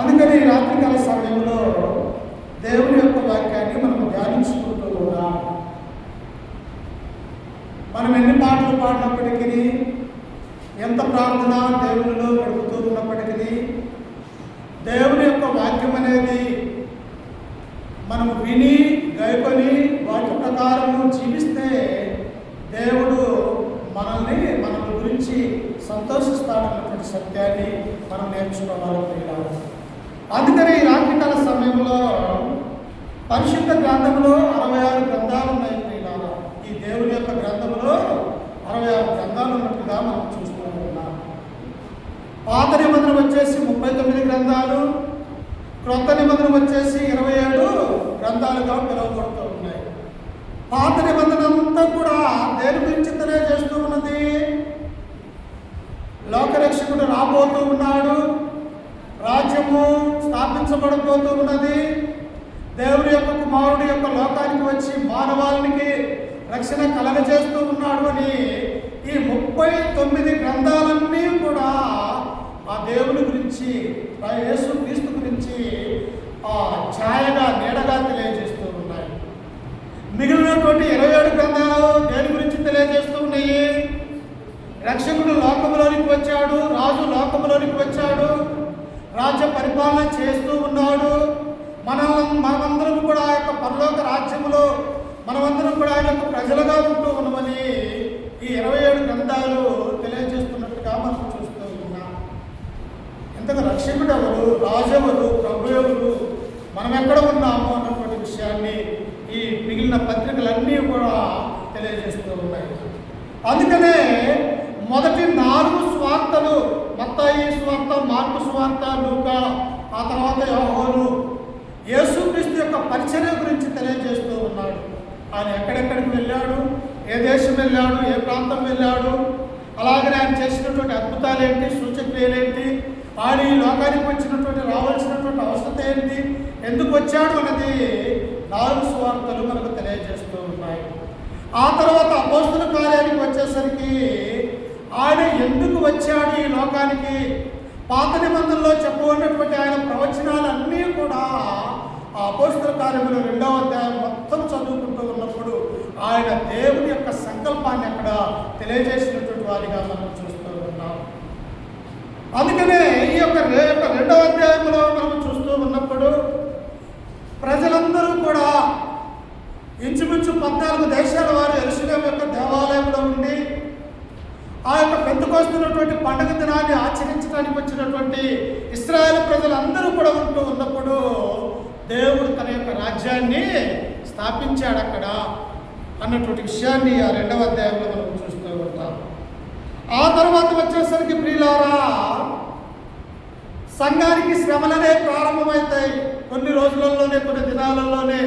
అందుకని ఈ రాత్రికాల సమయంలో దేవుని యొక్క వాక్యాన్ని మనం ధ్యానించుకుంటూ ఉన్నాం. మనం ఎన్ని పాటలు పాడినప్పటికీ, ఎంత ప్రార్థన దేవునిలో గడుపుతూ ఉన్నప్పటికీ, దేవుని యొక్క వాక్యం అనేది మనం విని గైకొని వాటి ప్రకారము జీవిస్తే దేవుడు మన గురించి సంతోషిస్తాడన్నటువంటి సత్యాన్ని మనం నేర్చుకోవాలి. అందుకని ఈ రాత్రికాల సమయంలో పరిశుద్ధ గ్రంథంలో 66 గ్రంథాలు ఉన్నాయి. ఈ దేవుని యొక్క గ్రంథంలో 66 గ్రంథాలు ఉన్నట్టుగా మనం చూస్తూ ఉన్నాం. పాత నిబంధన వచ్చేసి 39 గ్రంథాలు, క్రొత్త నిబంధన వచ్చేసి 27 గ్రంథాలుగా పిలువబడుతూ ఉన్నాయి. పాత నిబంధన అంతా కూడా దేని గురించి తెలియజేస్తూ ఉన్నది? లోకరక్షకుడు రాబోతూ ఉన్నాడు, రాజ్యము స్థాపించబడబోతూ ఉన్నది, దేవుడి యొక్క కుమారుడు యొక్క లోకానికి వచ్చి మానవాళికి రక్షణ కలగజేస్తూ ఉన్నాడు అని ఈ 39 గ్రంథాలన్నీ కూడా ఆ దేవుని గురించి, ఆ యేసు క్రీస్తు గురించి ఛాయగా నీడగా తెలియజేస్తూ ఉన్నాయి. మిగిలినటువంటి 27 గ్రంథాలు దేని గురించి తెలియజేస్తూ ఉన్నాయి? రక్షకుడు లోకములోనికి వచ్చాడు, రాజు లోకములోనికి వచ్చాడు, రాజ్య పరిపాలన చేస్తూ ఉన్నాడు. మనమందరం కూడా ఆ యొక్క పరలోక రాజ్యములో మనమందరం కూడా ఆయన యొక్క ప్రజలుగా ఉంటూ ఉన్నామని ఈ 27 గ్రంథాలు తెలియజేస్తున్నట్టుగా మనం చూస్తూ ఉన్నాం. ఇంతగా రక్షకుడు ఎవరు, రాజు ఎవరు, ప్రభు ఎవరు, మనం ఎక్కడ ఉన్నాము అన్నటువంటి విషయాన్ని ఈ మిగిలిన పత్రికలన్నీ కూడా తెలియజేస్తూ ఉన్నాయి. అందుకనే మొదటి 4 సువార్తలు, మత్తయి సువార్త, మార్కు సువార్త, లూకా, ఆ తర్వాత యోహాను, యేసుక్రీస్తు యొక్క పరిచర్య గురించి తెలియజేస్తూ ఉన్నాడు. ఆయన ఎక్కడెక్కడికి వెళ్ళాడు, ఏ దేశం వెళ్ళాడు, ఏ ప్రాంతం వెళ్ళాడు, అలాగనే ఆయన చేసినటువంటి అద్భుతాలు ఏంటి, సూచక్రియలు ఏంటి, ఆయన ఈ లోకానికి వచ్చినటువంటి రావాల్సినటువంటి అవసరం ఏంటి, ఎందుకు వచ్చాడు అన్నది 4 సువార్తలు మనకు తెలియజేస్తూ ఉన్నాయి. ఆ తర్వాత అపోస్తల కార్యానికి వచ్చేసరికి ఆయన ఎందుకు వచ్చాడు ఈ లోకానికి, పాత నిబంధనలో చెప్పబడినటువంటి ఆయన ప్రవచనాలన్నీ కూడా ఆ అపోస్తల కార్యములు 2వ అధ్యాయం మొత్తం చదువుకుంటూ ఉన్నప్పుడు ఆయన దేవుని యొక్క సంకల్పాన్ని అక్కడ తెలియజేసినటువంటి వారిగా మనం చూస్తూ ఉన్నాం. అందుకనే ఈ యొక్క 2వ అధ్యాయంలో మనం చూస్తూ ఉన్నప్పుడు ప్రజలందరూ కూడా ఇంచుమించు 14 దేశాల వారు యెరూషలేము యొక్క దేవాలయంలో ఉండి ఆ యొక్క పెంతెకోస్తు పండుగ దినాన్ని ఆచరించడానికి వచ్చినటువంటి ఇశ్రాయేలు ప్రజలందరూ కూడా ఉంటూ ఉన్నప్పుడు దేవుడు తన యొక్క రాజ్యాన్ని స్థాపించాడు అక్కడ అన్నటువంటి విషయాన్ని ఆ 2వ అధ్యాయంలో మనం చూస్తూ ఉంటాం. ఆ తర్వాత వచ్చేసరికి ప్రియులారా, సంఘానికి శ్రమలనే ప్రారంభమవుతాయి. కొన్ని రోజులలోనే, కొన్ని దినాలలోనే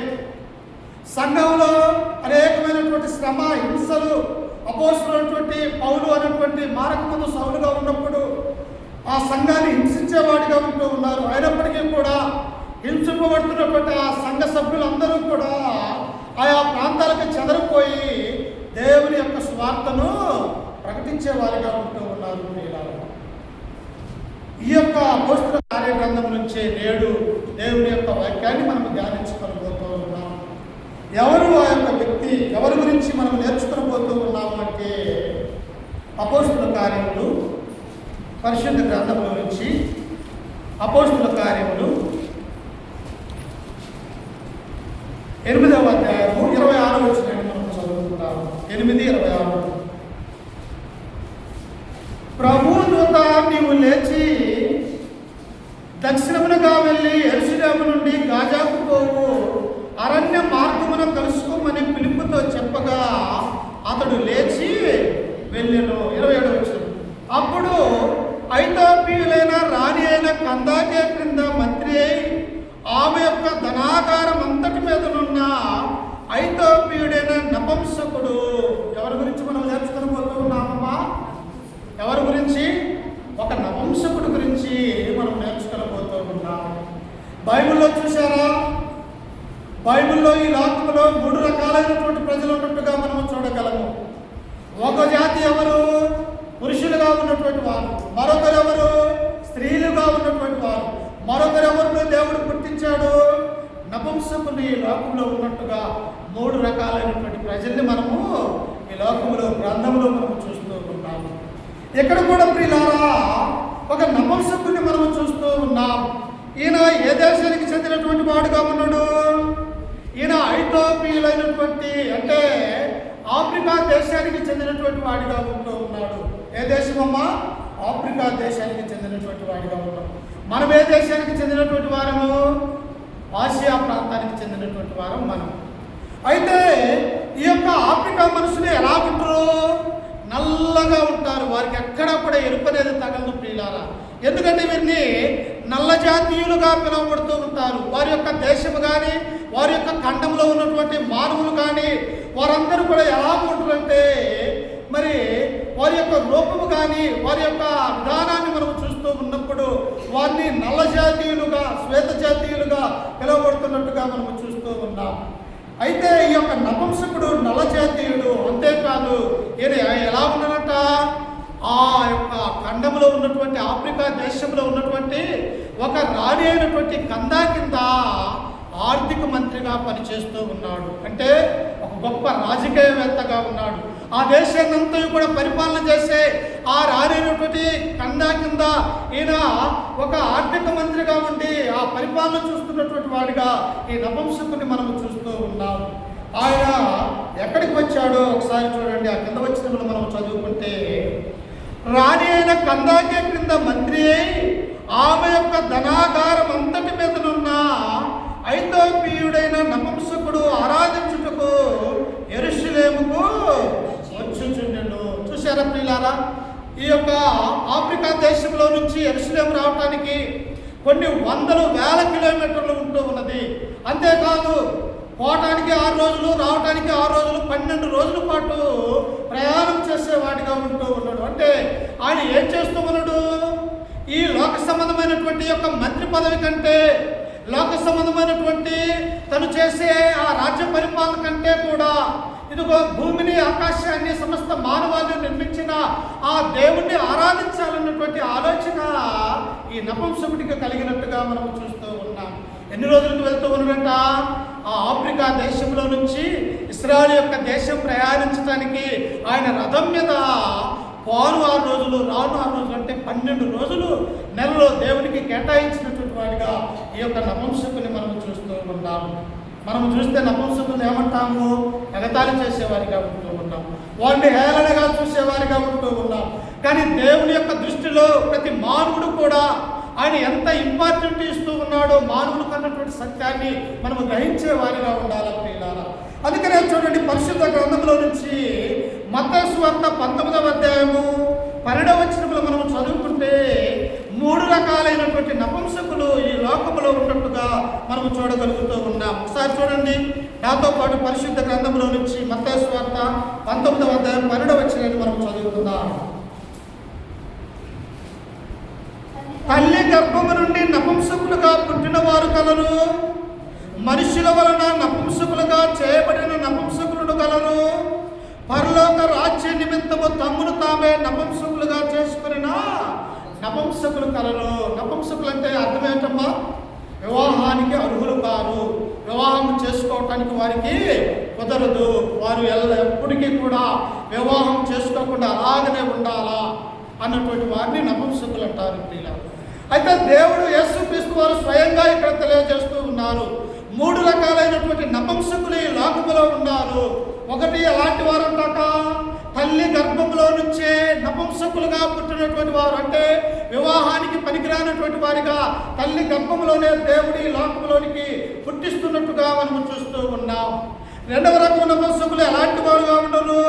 సంఘంలో అనేకమైనటువంటి శ్రమ, హింసలు. అపోస్తలుడైనటువంటి పౌలు అనేటువంటి మారకమందు సౌలుగా ఉన్నప్పుడు ఆ సంఘాన్ని హింసించేవాడిగా ఉంటూ ఉన్నారు. అయినప్పటికీ కూడా హింసింపబడుతున్నటువంటి ఆ సంఘ సభ్యులందరూ కూడా ఆయా ప్రాంతాలకు చెదరిపోయి దేవుని యొక్క స్వార్థను ప్రకటించేవారిగా ఉంటూ ఉన్నారు. ఈ యొక్క అపోస్తల కార్యగ్రంథం నుంచే నేడు దేవుని యొక్క వాక్యాన్ని మనం ధ్యానించుకోబోతూ ఉన్నాం. ఎవరు ఆ యొక్క వ్యక్తి, ఎవరి గురించి మనం నేర్చుకోబోతూ ఉన్నాము అంటే అపోస్తల కార్యములు పరిశుద్ధ గ్రంథంలో నుంచి అపోస్తల కార్యములు 8వ అధ్యాయము 26వ వచనాన్ని మనం చదువుకుంటాము. 8:26. ప్రభు దూత, నీవు లేచి దక్షిణమునగా వెళ్ళి యెరూషలేము నుండి గాజాకు పోవు అరణ్య మార్గమున కలుసుకోమని పిలుపుతో చెప్పగా అతడు లేచి వెళ్ళెను. 27వ వచనం. అప్పుడు ఐథోపియులైన రాణి అయిన కందాకే క్రింద మంత్రి అయి ఆమె యొక్క ధనాగారం అంతటి మీదనున్న ఐథోపియుడైన నపుంసకుడు. ఎవరి గురించి మనం నేర్చుకోబోతూ ఉన్నామమ్మా? ఎవరి గురించి? ఒక నపుంసకుడు గురించి మనం నేర్చుకోబోతూ ఉన్నాం. బైబిల్లో చూసారా? బైబిల్లో ఈ లోకంలో 3 రకాలైనటువంటి ప్రజలు ఉన్నట్టుగా మనం చూడగలము. ఒక జాతి ఎవరు? పురుషులుగా ఉన్నటువంటి వారు. మరొకరు ఎవరు? స్త్రీలుగా ఉన్నటువంటి వారు. మరొకరు సృష్టించాడు? నపుంసకులు ఈ లోకంలో ఉన్నట్టుగా 3 రకాలైనటువంటి ప్రజల్ని మనము ఈ లోకంలో గ్రంథంలో మనము చూస్తూ ఉన్నాము. ఇక్కడ కూడా ప్రియులారా ఒక నపుంసకుడిని మనము చూస్తూ ఉన్నాం. ఈయన ఏ దేశానికి చెందినటువంటి వాడుగా ఉన్నాడు? ఈయన ఐథోపియులైనటువంటి అంటే ఆఫ్రికా దేశానికి చెందినటువంటి వాడిగా ఉంటూ ఉన్నాడు. ఏ దేశమమ్మా? ఆఫ్రికా దేశానికి చెందినటువంటి వాడిగా ఉన్నాడు. మనం ఏ దేశానికి చెందినటువంటి వారము? ఆసియా ప్రాంతానికి చెందినటువంటి వారం మనం. అయితే ఈ యొక్క ఆఫ్రికా మనుషులు ఎలా ఉంటారు? నల్లగా ఉంటారు. వారికి ఎక్కడా కూడా ఎరుపు అనేది తగలదు ప్రియులారా. ఎందుకంటే వీరిని నల్ల జాతీయులుగా పిలువబడుతూ ఉంటారు. వారి యొక్క దేశము కానీ వారి యొక్క ఖండంలో ఉన్నటువంటి మానవులు కానీ వారందరూ కూడా ఎలా ఉంటారంటే మరి వారి యొక్క రూపము కానీ వారి యొక్క విధానాన్ని మనం చూస్తూ ఉన్నప్పుడు వారిని నల్ల జాతీయులుగా శ్వేత జాతీయులుగా పిలువబడుతున్నట్టుగా మనం చూస్తూ ఉన్నాం. అయితే ఈ యొక్క నపుంసకుడు నల్ల జాతీయుడు. అంతేకాదు ఈయన ఎలా ఉన్నాడంట? ఆ యొక్క ఖండంలో ఉన్నటువంటి ఆఫ్రికా దేశంలో ఉన్నటువంటి ఒక రాణి అయినటువంటి కందా కింద ఆర్థిక మంత్రిగా పనిచేస్తూ ఉన్నాడు. అంటే ఒక గొప్ప రాజకీయవేత్తగా ఉన్నాడు. ఆ దేశాన్నంతా కూడా పరిపాలన చేసే ఆ రానైనటువంటి కందా కింద ఈయన ఒక ఆర్థిక మంత్రిగా ఉండి ఆ పరిపాలన చూస్తున్నటువంటి వాడిగా ఈ నపుంసకుని మనం చూస్తూ ఉన్నాం. ఆయన ఎక్కడికి వచ్చాడో ఒకసారి చూడండి. ఆ కింద వచ్చిన మనం చదువుకుంటే, రాణి అయిన కందాకే క్రింద మంత్రి అయి ఆమె యొక్క ధనాగారం అంతటి మీదనున్న ఐథోపియుడైన నపుంసకుడు ఆరాధించుటకు యెరూషలేముకు వచ్చుచుండెను. చూశారా ప్రియులారా? ఈ యొక్క ఆఫ్రికా దేశంలో నుంచి యెరూషలేము రావటానికి కొన్ని వందలు వేల కిలోమీటర్లు ఉంటూ ఉన్నది. అంతేకాదు పోవటానికి 6 రోజులు, రావటానికి 6 రోజులు, 12 రోజుల పాటు ప్రయాణం చేసేవాడిగా ఉంటూ ఉన్నాడు. అంటే ఆయన ఏం చేస్తూ ఉన్నాడు? ఈ లోక సంబంధమైనటువంటి యొక్క మంత్రి పదవి కంటే, లోక సంబంధమైనటువంటి తను చేసే ఆ రాజ్య పరిపాలన కంటే కూడా ఇదిగో భూమిని ఆకాశాన్ని సమస్త మానవాళిని నిర్మించిన ఆ దేవుణ్ణి ఆరాధించాలన్నటువంటి ఆలోచన ఈ నపుంసకుడికి కలిగినట్టుగా మనం చూస్తూ ఉన్నాం. ఎన్ని రోజులకు వెళ్తూ ఉన్నాడంట? ఆ ఆఫ్రికా దేశంలో నుంచి ఇశ్రాయేలు యొక్క దేశం ప్రయాణించడానికి ఆయన రథం మీద పోను 6 రోజులు, రాను 6 రోజులు, అంటే 12 రోజులు నెలలో దేవునికి కేటాయించినటువంటి వాడిగా ఈ యొక్క నపుంసకుని మనం చూస్తూ ఉన్నాము. మనం చూస్తే నపుంసకుని ఏమంటాము? ఎగతాళి చేసేవారిగా ఉంటూ ఉన్నాం. వారిని హేళనగా చూసేవారిగా ఉంటూ ఉన్నాం. కానీ దేవుని యొక్క దృష్టిలో ప్రతి మానవుడు కూడా ఆయన ఎంత ఇంపార్టెంట్ ఇస్తూ ఉన్నాడో మానవులకు అన్నటువంటి సత్యాన్ని మనము గ్రహించే వారిగా ఉండాలి ప్రియులారా. అందుకనే చూడండి, పరిశుద్ధ గ్రంథంలో నుంచి మత్తయి సువార్త 19వ అధ్యాయము 12వ వచనంలో మనం చదువుకుంటే 3 రకాలైనటువంటి నపుంసకులు ఈ లోకములో ఉన్నట్టుగా మనము చూడగలుగుతూ ఉన్నాం. ఒకసారి చూడండి నాతో పాటు పరిశుద్ధ గ్రంథంలో నుంచి మత్తయి సువార్త 19వ అధ్యాయం 12వ వచనాన్ని మనం చదువుకుందాం. తల్లి గర్భము నుండి నపుంసకులుగా పుట్టిన వారు కలరు, మనుషుల వలన నపుంసకులుగా చేయబడిన నపుంసకులు కలరు, పరలోక రాజ్య నిమిత్తము తమ్మును తామే నపుంసకులుగా చేసుకున్న నపుంసకులు కలరు. నపుంసకులు అంటే అర్థం ఏంటమ్మా? వివాహానికి అర్హులు కారు, వివాహం చేసుకోవటానికి వారికి కుదరదు, వారు ఎప్పటికీ కూడా వివాహం చేసుకోకుండా అలాగనే ఉండాలా అన్నటువంటి వారిని నపుంసకులు అంటారు ప్రియులారా. అయితే దేవుడు యేసుక్రీస్తు వారు స్వయంగా ఇక్కడ తెలియజేస్తూ ఉన్నారు. 3 రకాలైనటువంటి నపుంసకులు ఈ లోకములో ఉన్నారు. ఒకటి ఎలాంటి వారు అంటాక, తల్లి గర్భంలో నుంచే నపుంసకులుగా పుట్టినటువంటి వారు, అంటే వివాహానికి పనికిరానటువంటి వారిగా తల్లి గర్భంలోనే దేవుడి లోకంలోనికి పుట్టిస్తున్నట్టుగా మనం చూస్తూ ఉన్నాం. 2వ రకం నపుంసకులు ఎలాంటి వారుగా ఉండరు?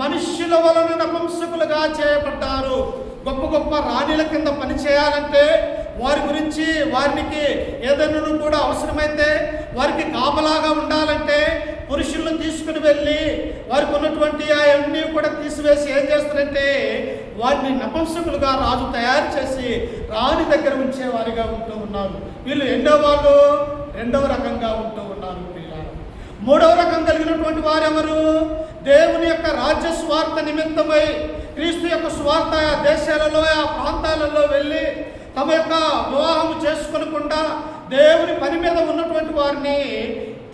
మనుష్యుల వలన నపుంసకులుగా చేయబడ్డారు. గొప్ప గొప్ప రాణిల కింద పని చేయాలంటే వారి గురించి వారికి ఏదైనా కూడా అవసరమైతే వారికి కాపలాగా ఉండాలంటే పురుషులను తీసుకుని వెళ్ళి వారికి ఉన్నటువంటి అవన్నీ కూడా తీసివేసి ఏం చేస్తారంటే వారిని నపుంసకులుగా రాజు తయారు చేసి రాణి దగ్గర ఉంచేవారిగా ఉంటూ ఉన్నారు. వీళ్ళు వాళ్ళు 2వ రకంగా ఉంటూ ఉన్నారు పిల్లలు. 3వ రకం కలిగినటువంటి వారెవరు? దేవుని యొక్క రాజ్య స్వార్థ నిమిత్తమై క్రీస్తు యొక్క స్వార్థ దేశాలలో ఆ ప్రాంతాలలో వెళ్ళి తమ యొక్క వివాహం చేసుకో చేసుకొనకుండా దేవుని పని మీద ఉన్నటువంటి వారిని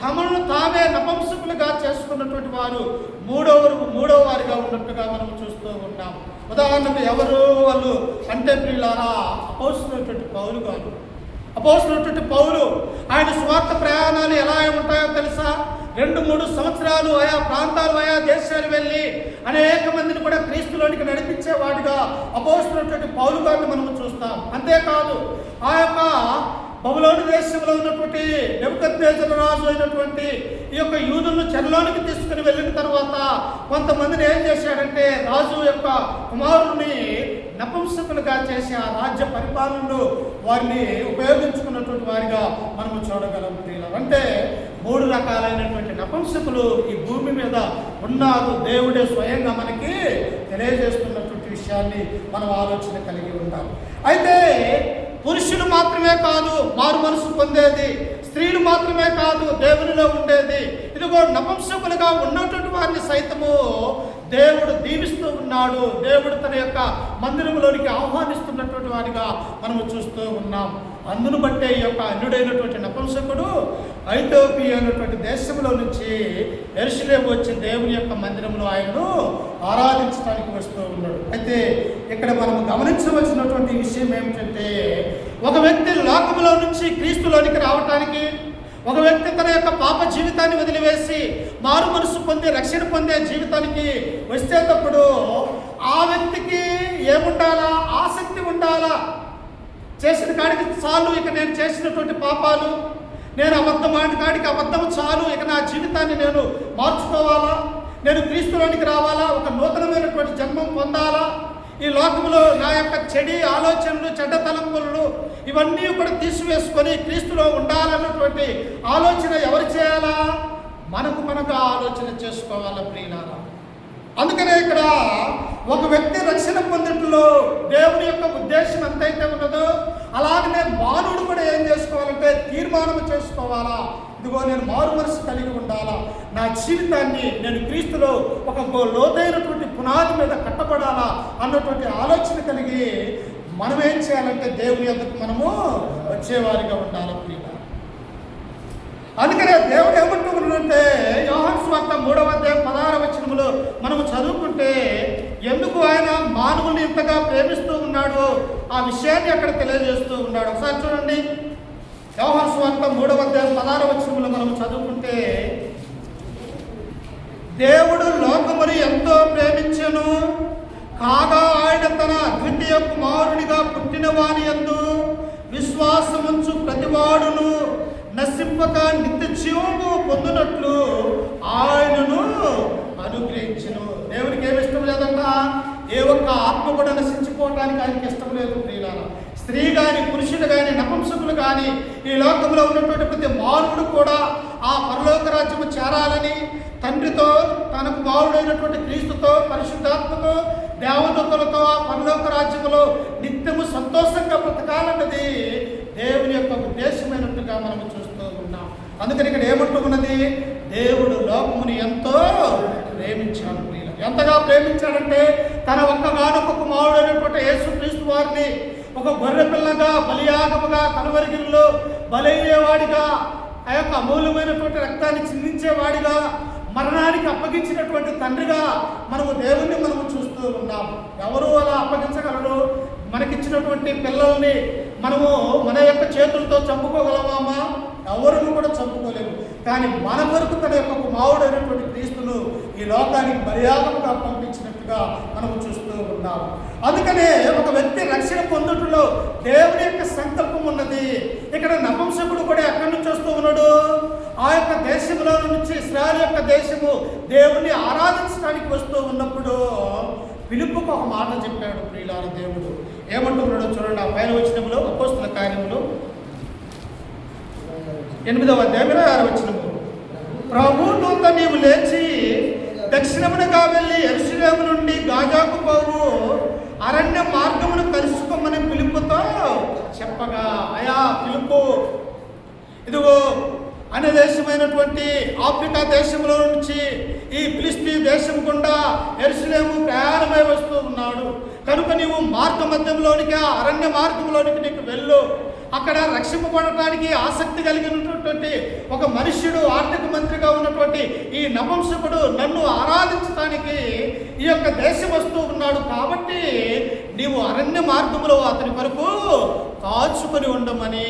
తమను తామే నపుంసకులుగా చేసుకున్నటువంటి వారు మూడవ వారిగా ఉన్నట్టుగా మనం చూస్తూ ఉన్నాం. ఉదాహరణకు ఎవరు వాళ్ళు అంటే ప్రియులారా, అపోస్తలుడైనటువంటి పౌలు గారు. అపోస్తలుడైనటువంటి పౌలు ఆయన స్వార్థ ప్రయాణాలు ఎలా ఉంటాయో తెలుసా? 2-3 సంవత్సరాలు ఆయా ప్రాంతాలు ఆయా దేశాలు వెళ్ళి అనేక మందిని కూడా క్రీస్తులోనికి నడిపించేవాడిగా అపోస్తలుడైనటువంటి పౌలు గారిని మనం చూస్తాం. అంతేకాదు ఆ యొక్క బబులోను దేశంలో ఉన్నటువంటి నెబుకద్నెజరు రాజు అయినటువంటి ఈ యొక్క యూదులను చెరలోనికి తీసుకుని వెళ్ళిన తర్వాత కొంతమందిని ఏం చేశాడంటే రాజు యొక్క కుమారుని నపుంసకులుగా చేసి ఆ రాజ్య పరిపాలనలో వారిని ఉపయోగించుకున్నటువంటి వారిగా మనము చూడగలం. అంటే 3 రకాలైనటువంటి నపుంసకులు ఈ భూమి మీద ఉన్నారు. దేవుడే స్వయంగా మనకి తెలియజేస్తున్నటువంటి విషయాన్ని మనం ఆలోచన కలిగి ఉంటాం. అయితే పురుషులు మాత్రమే కాదు మారు మనసు పొందేది, స్త్రీలు మాత్రమే కాదు దేవునిలో ఉండేది. ఇదిగో నపుంసకులుగా ఉన్నటువంటి వారిని సైతము దేవుడు దీవిస్తూ ఉన్నాడు. దేవుడు తన యొక్క మందిరంలోనికి ఆహ్వానిస్తున్నటువంటి వారిగా మనము చూస్తూ ఉన్నాం. అందును బట్టే ఈ యొక్క అన్యుడైనటువంటి నపుంసకుడు ఐథియోపియా అయినటువంటి దేశంలో నుంచి యెరూషలేము వచ్చి దేవుని యొక్క మందిరంలో ఆయనను ఆరాధించడానికి వస్తూ ఉన్నాడు. అయితే ఇక్కడ మనం గమనించవలసినటువంటి విషయం ఏమిటంటే, ఒక వ్యక్తి లోకములో నుంచి క్రీస్తులోనికి రావటానికి, ఒక వ్యక్తి తన యొక్క పాప జీవితాన్ని వదిలివేసి మారు మనసు పొంది రక్షణ పొందే జీవితానికి వచ్చేటప్పుడు ఆ వ్యక్తికి ఏముండాలా? ఆసక్తి ఉండాలా. చేసిన కాడికి చాలు, ఇక నేను చేసినటువంటి పాపాలు, నేను అబద్ధం ఆడిన కాడికి అబద్ధం చాలు, ఇక నా జీవితాన్ని నేను మార్చుకోవాలా, నేను క్రీస్తులోనికి రావాలా, ఒక నూతనమైనటువంటి జన్మం పొందాలా, ఈ లోకంలో నా యొక్క చెడు ఆలోచనలు చెడ్డ తలంపులు ఇవన్నీ కూడా తీసివేసుకొని క్రీస్తులో ఉండాలన్నటువంటి ఆలోచన ఎవరు చేయాలా? మనకు ఆలోచన చేసుకోవాలా ప్రియులారా. అందుకనే ఇక్కడ ఒక వ్యక్తి రక్షణ పొందట్లో దేవుని యొక్క ఉద్దేశం ఎంతైతే ఉన్నదో అలాగనే మానవుడు కూడా ఏం చేసుకోవాలంటే తీర్మానం చేసుకోవాలా. ఇదిగో నేను మారు మనసు కలిగి ఉండాలా, నా జీవితాన్ని నేను క్రీస్తులో ఒక లోతైనటువంటి పునాది మీద కట్టబడాలా అన్నటువంటి ఆలోచన కలిగి మనం ఏం చేయాలంటే దేవుని యొద్దకు మనము వచ్చేవారిగా ఉండాలి ప్రియులారా. అందుకనే దేవుడు ఏమంటూ ఉన్నాడంటే యోహాను సువార్త 3వ అధ్యాయం 16వ వచనములో మనము చదువుకుంటే ఎందుకు ఆయన మానవుని ఇంతగా ప్రేమిస్తూ ఉన్నాడో ఆ విషయాన్ని అక్కడ తెలియజేస్తూ ఉన్నాడు. ఒకసారి చూడండి, యోహాను సువార్త 3వ అధ్యాయం 16వ వచనములో మనము చదువుకుంటే, దేవుడు లోకమును ఎంతో ప్రేమించెను, కాగా ఆయన తన అద్వితీయ కుమారునిగా పుట్టిన వాని యందు విశ్వాసముంచు ప్రతివాడును నశింపక నిత్య జీవము పొందినట్లు ఆయనను అనుగ్రహించును. దేవునికి ఏమి ఇష్టం లేదంట? ఏ ఒక్క ఆత్మ కూడా నశించిపోవటానికి ఆయనకి ఇష్టం లేదు ప్రియులారా. స్త్రీ కానీ పురుషులు కానీ నపుంసకులు కానీ ఈ లోకంలో ఉన్నటువంటి ప్రతి మానవుడు కూడా ఆ పరలోక రాజ్యము చేరాలని తండ్రితో తనకు మానవుడైనటువంటి క్రీస్తుతో పరిశుద్ధాత్మతో దేవదూతలతో ఆ పరలోక రాజ్యములో నిత్యము సంతోషంగా బ్రతకాలన్నది దేవుని యొక్క ఉద్దేశమైనట్టుగా మనము చూస్తూ ఉన్నాం. అందుకని ఇక్కడ ఏమంటూ ఉన్నది? దేవుడు లోకముని ఎంతో ప్రేమించాడు. ఎంతగా ప్రేమించాడంటే తన ఒక్కగానొక్క కుమారుడైనటువంటి యేసుక్రీస్తు వారిని ఒక గొర్రె పిల్లగా బలియాగముగా కలువరిగిరిలో బలయ్యేవాడిగా ఆ యొక్క అమూల్యమైనటువంటి రక్తాన్ని చిందించేవాడిగా మరణానికి అప్పగించినటువంటి తండ్రిగా మనము దేవుణ్ణి మనము చూస్తూ ఉన్నాం. ఎవరు అలా అప్పగించగలరు? మనకిచ్చినటువంటి పిల్లల్ని మనము మన యొక్క చేతులతో చంపుకోగలమా? ఎవరిని కూడా చంపుకోలేము. కానీ మన వరకు తన యొక్క కుమారుడైనటువంటి క్రీస్తును ఈ లోకానికి బలియాగముగా పంపించినట్టుగా మనము చూస్తూ ఉన్నాం. అందుకనే ఒక వ్యక్తి రక్షణ పొందుటలో దేవుని యొక్క సంకల్పం ఉన్నది. ఇక్కడ నపుంసకుడు కూడా ఎక్కడి నుంచి వస్తూ ఉన్నాడు? ఆ యొక్క దేశంలో నుంచి, ఇశ్రాయేలు యొక్క దేశము దేవుణ్ణి ఆరాధించడానికి వస్తూ ఉన్నప్పుడు ఫిలిప్పుకు ఒక మాట చెప్పాడు ప్రియులారా. దేవుడు ఏమంటున్నాడో చూడండి. ఆ పైన వచనములో అపోస్తల కార్యములు 8వ అధ్యాయం 26వ వచనము, ప్రభు దూత నీవు లేచి దక్షిణమునగా వెళ్ళి యెరూషలేము నుండి గాజాకు పోవు అరణ్య మార్గమును కలుసుకోమని ఫిలిప్పుతో చెప్పగా, అయా ఫిలిప్పు, ఇదిగో అన్య దేశమైనటువంటి ఆఫ్రికా దేశంలో నుంచి ఈ ఫిలిస్తీ దేశం గుండా యెరూషలేము ప్రయాణమై వస్తూ ఉన్నాడు కనుక నీవు మార్గ మధ్యంలోనికి, అరణ్య మార్గంలోనికి నీకు వెళ్ళు, అక్కడ రక్షింపబడటానికి ఆసక్తి కలిగినటువంటి ఒక మనుష్యుడు, ఆర్థిక మంత్రిగా ఉన్నటువంటి ఈ నపుంసకుడు నన్ను ఆరాధించడానికి ఈ యొక్క దేశం వస్తూ ఉన్నాడు, కాబట్టి నీవు అరణ్య మార్గంలో అతని వరకు కాచుకొని ఉండమని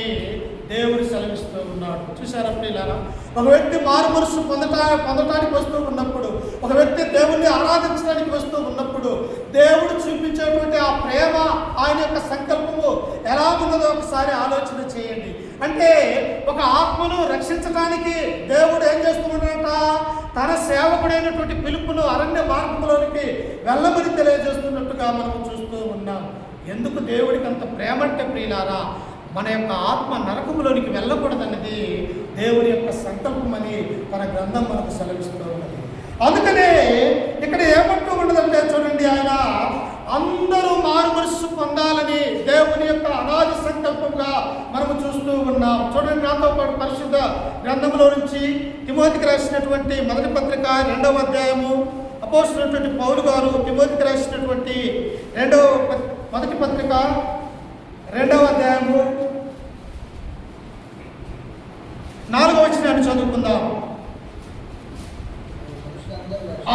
దేవుడు సెలవిస్తూ ఉన్నాడు. చూసారా ప్రియులారా, ఒక వ్యక్తి మారు మనసు పొందటానికి వస్తూ ఉన్నప్పుడు, ఒక వ్యక్తి దేవుణ్ణి ఆరాధించడానికి వస్తూ ఉన్నప్పుడు దేవుడు చూపించేటువంటి ఆ ప్రేమ, ఆయన యొక్క సంకల్పము ఎలా ఉన్నదో ఒకసారి ఆలోచన చేయండి. అంటే ఒక ఆత్మను రక్షించడానికి దేవుడు ఏం చేస్తున్నాడట, తన సేవకుడైనటువంటి పిలుపును అరణ్య మార్గంలోనికి వెళ్ళమని తెలియజేస్తున్నట్టుగా మనం చూస్తూ ఉన్నాం. ఎందుకు దేవుడికి అంత ప్రేమ అంటే ప్రియులారా, మన యొక్క ఆత్మ నరకములోనికి వెళ్ళకూడదన్నది దేవుని యొక్క సంకల్పం అని తన గ్రంథం మనకు సెలవిస్తూ ఉన్నది. అందుకనే ఇక్కడ ఏమంటూ ఉండదంటే చూడండి, ఆయన అందరూ మారు మనస్సు పొందాలని దేవుని యొక్క అనాది సంకల్పంగా మనము చూస్తూ ఉన్నాం. చూడండి, నాతో పాటు పరిశుద్ధ గ్రంథంలో నుంచి తిమోతికి రాసినటువంటి మొదటి పత్రిక 2వ అధ్యాయము, అపోస్తలుడైనటువంటి పౌలు గారు తిమోతికి రాసినటువంటి మొదటి పత్రిక 2వ అధ్యాయము 4వ వచనాన్ని చదువుకుందాం.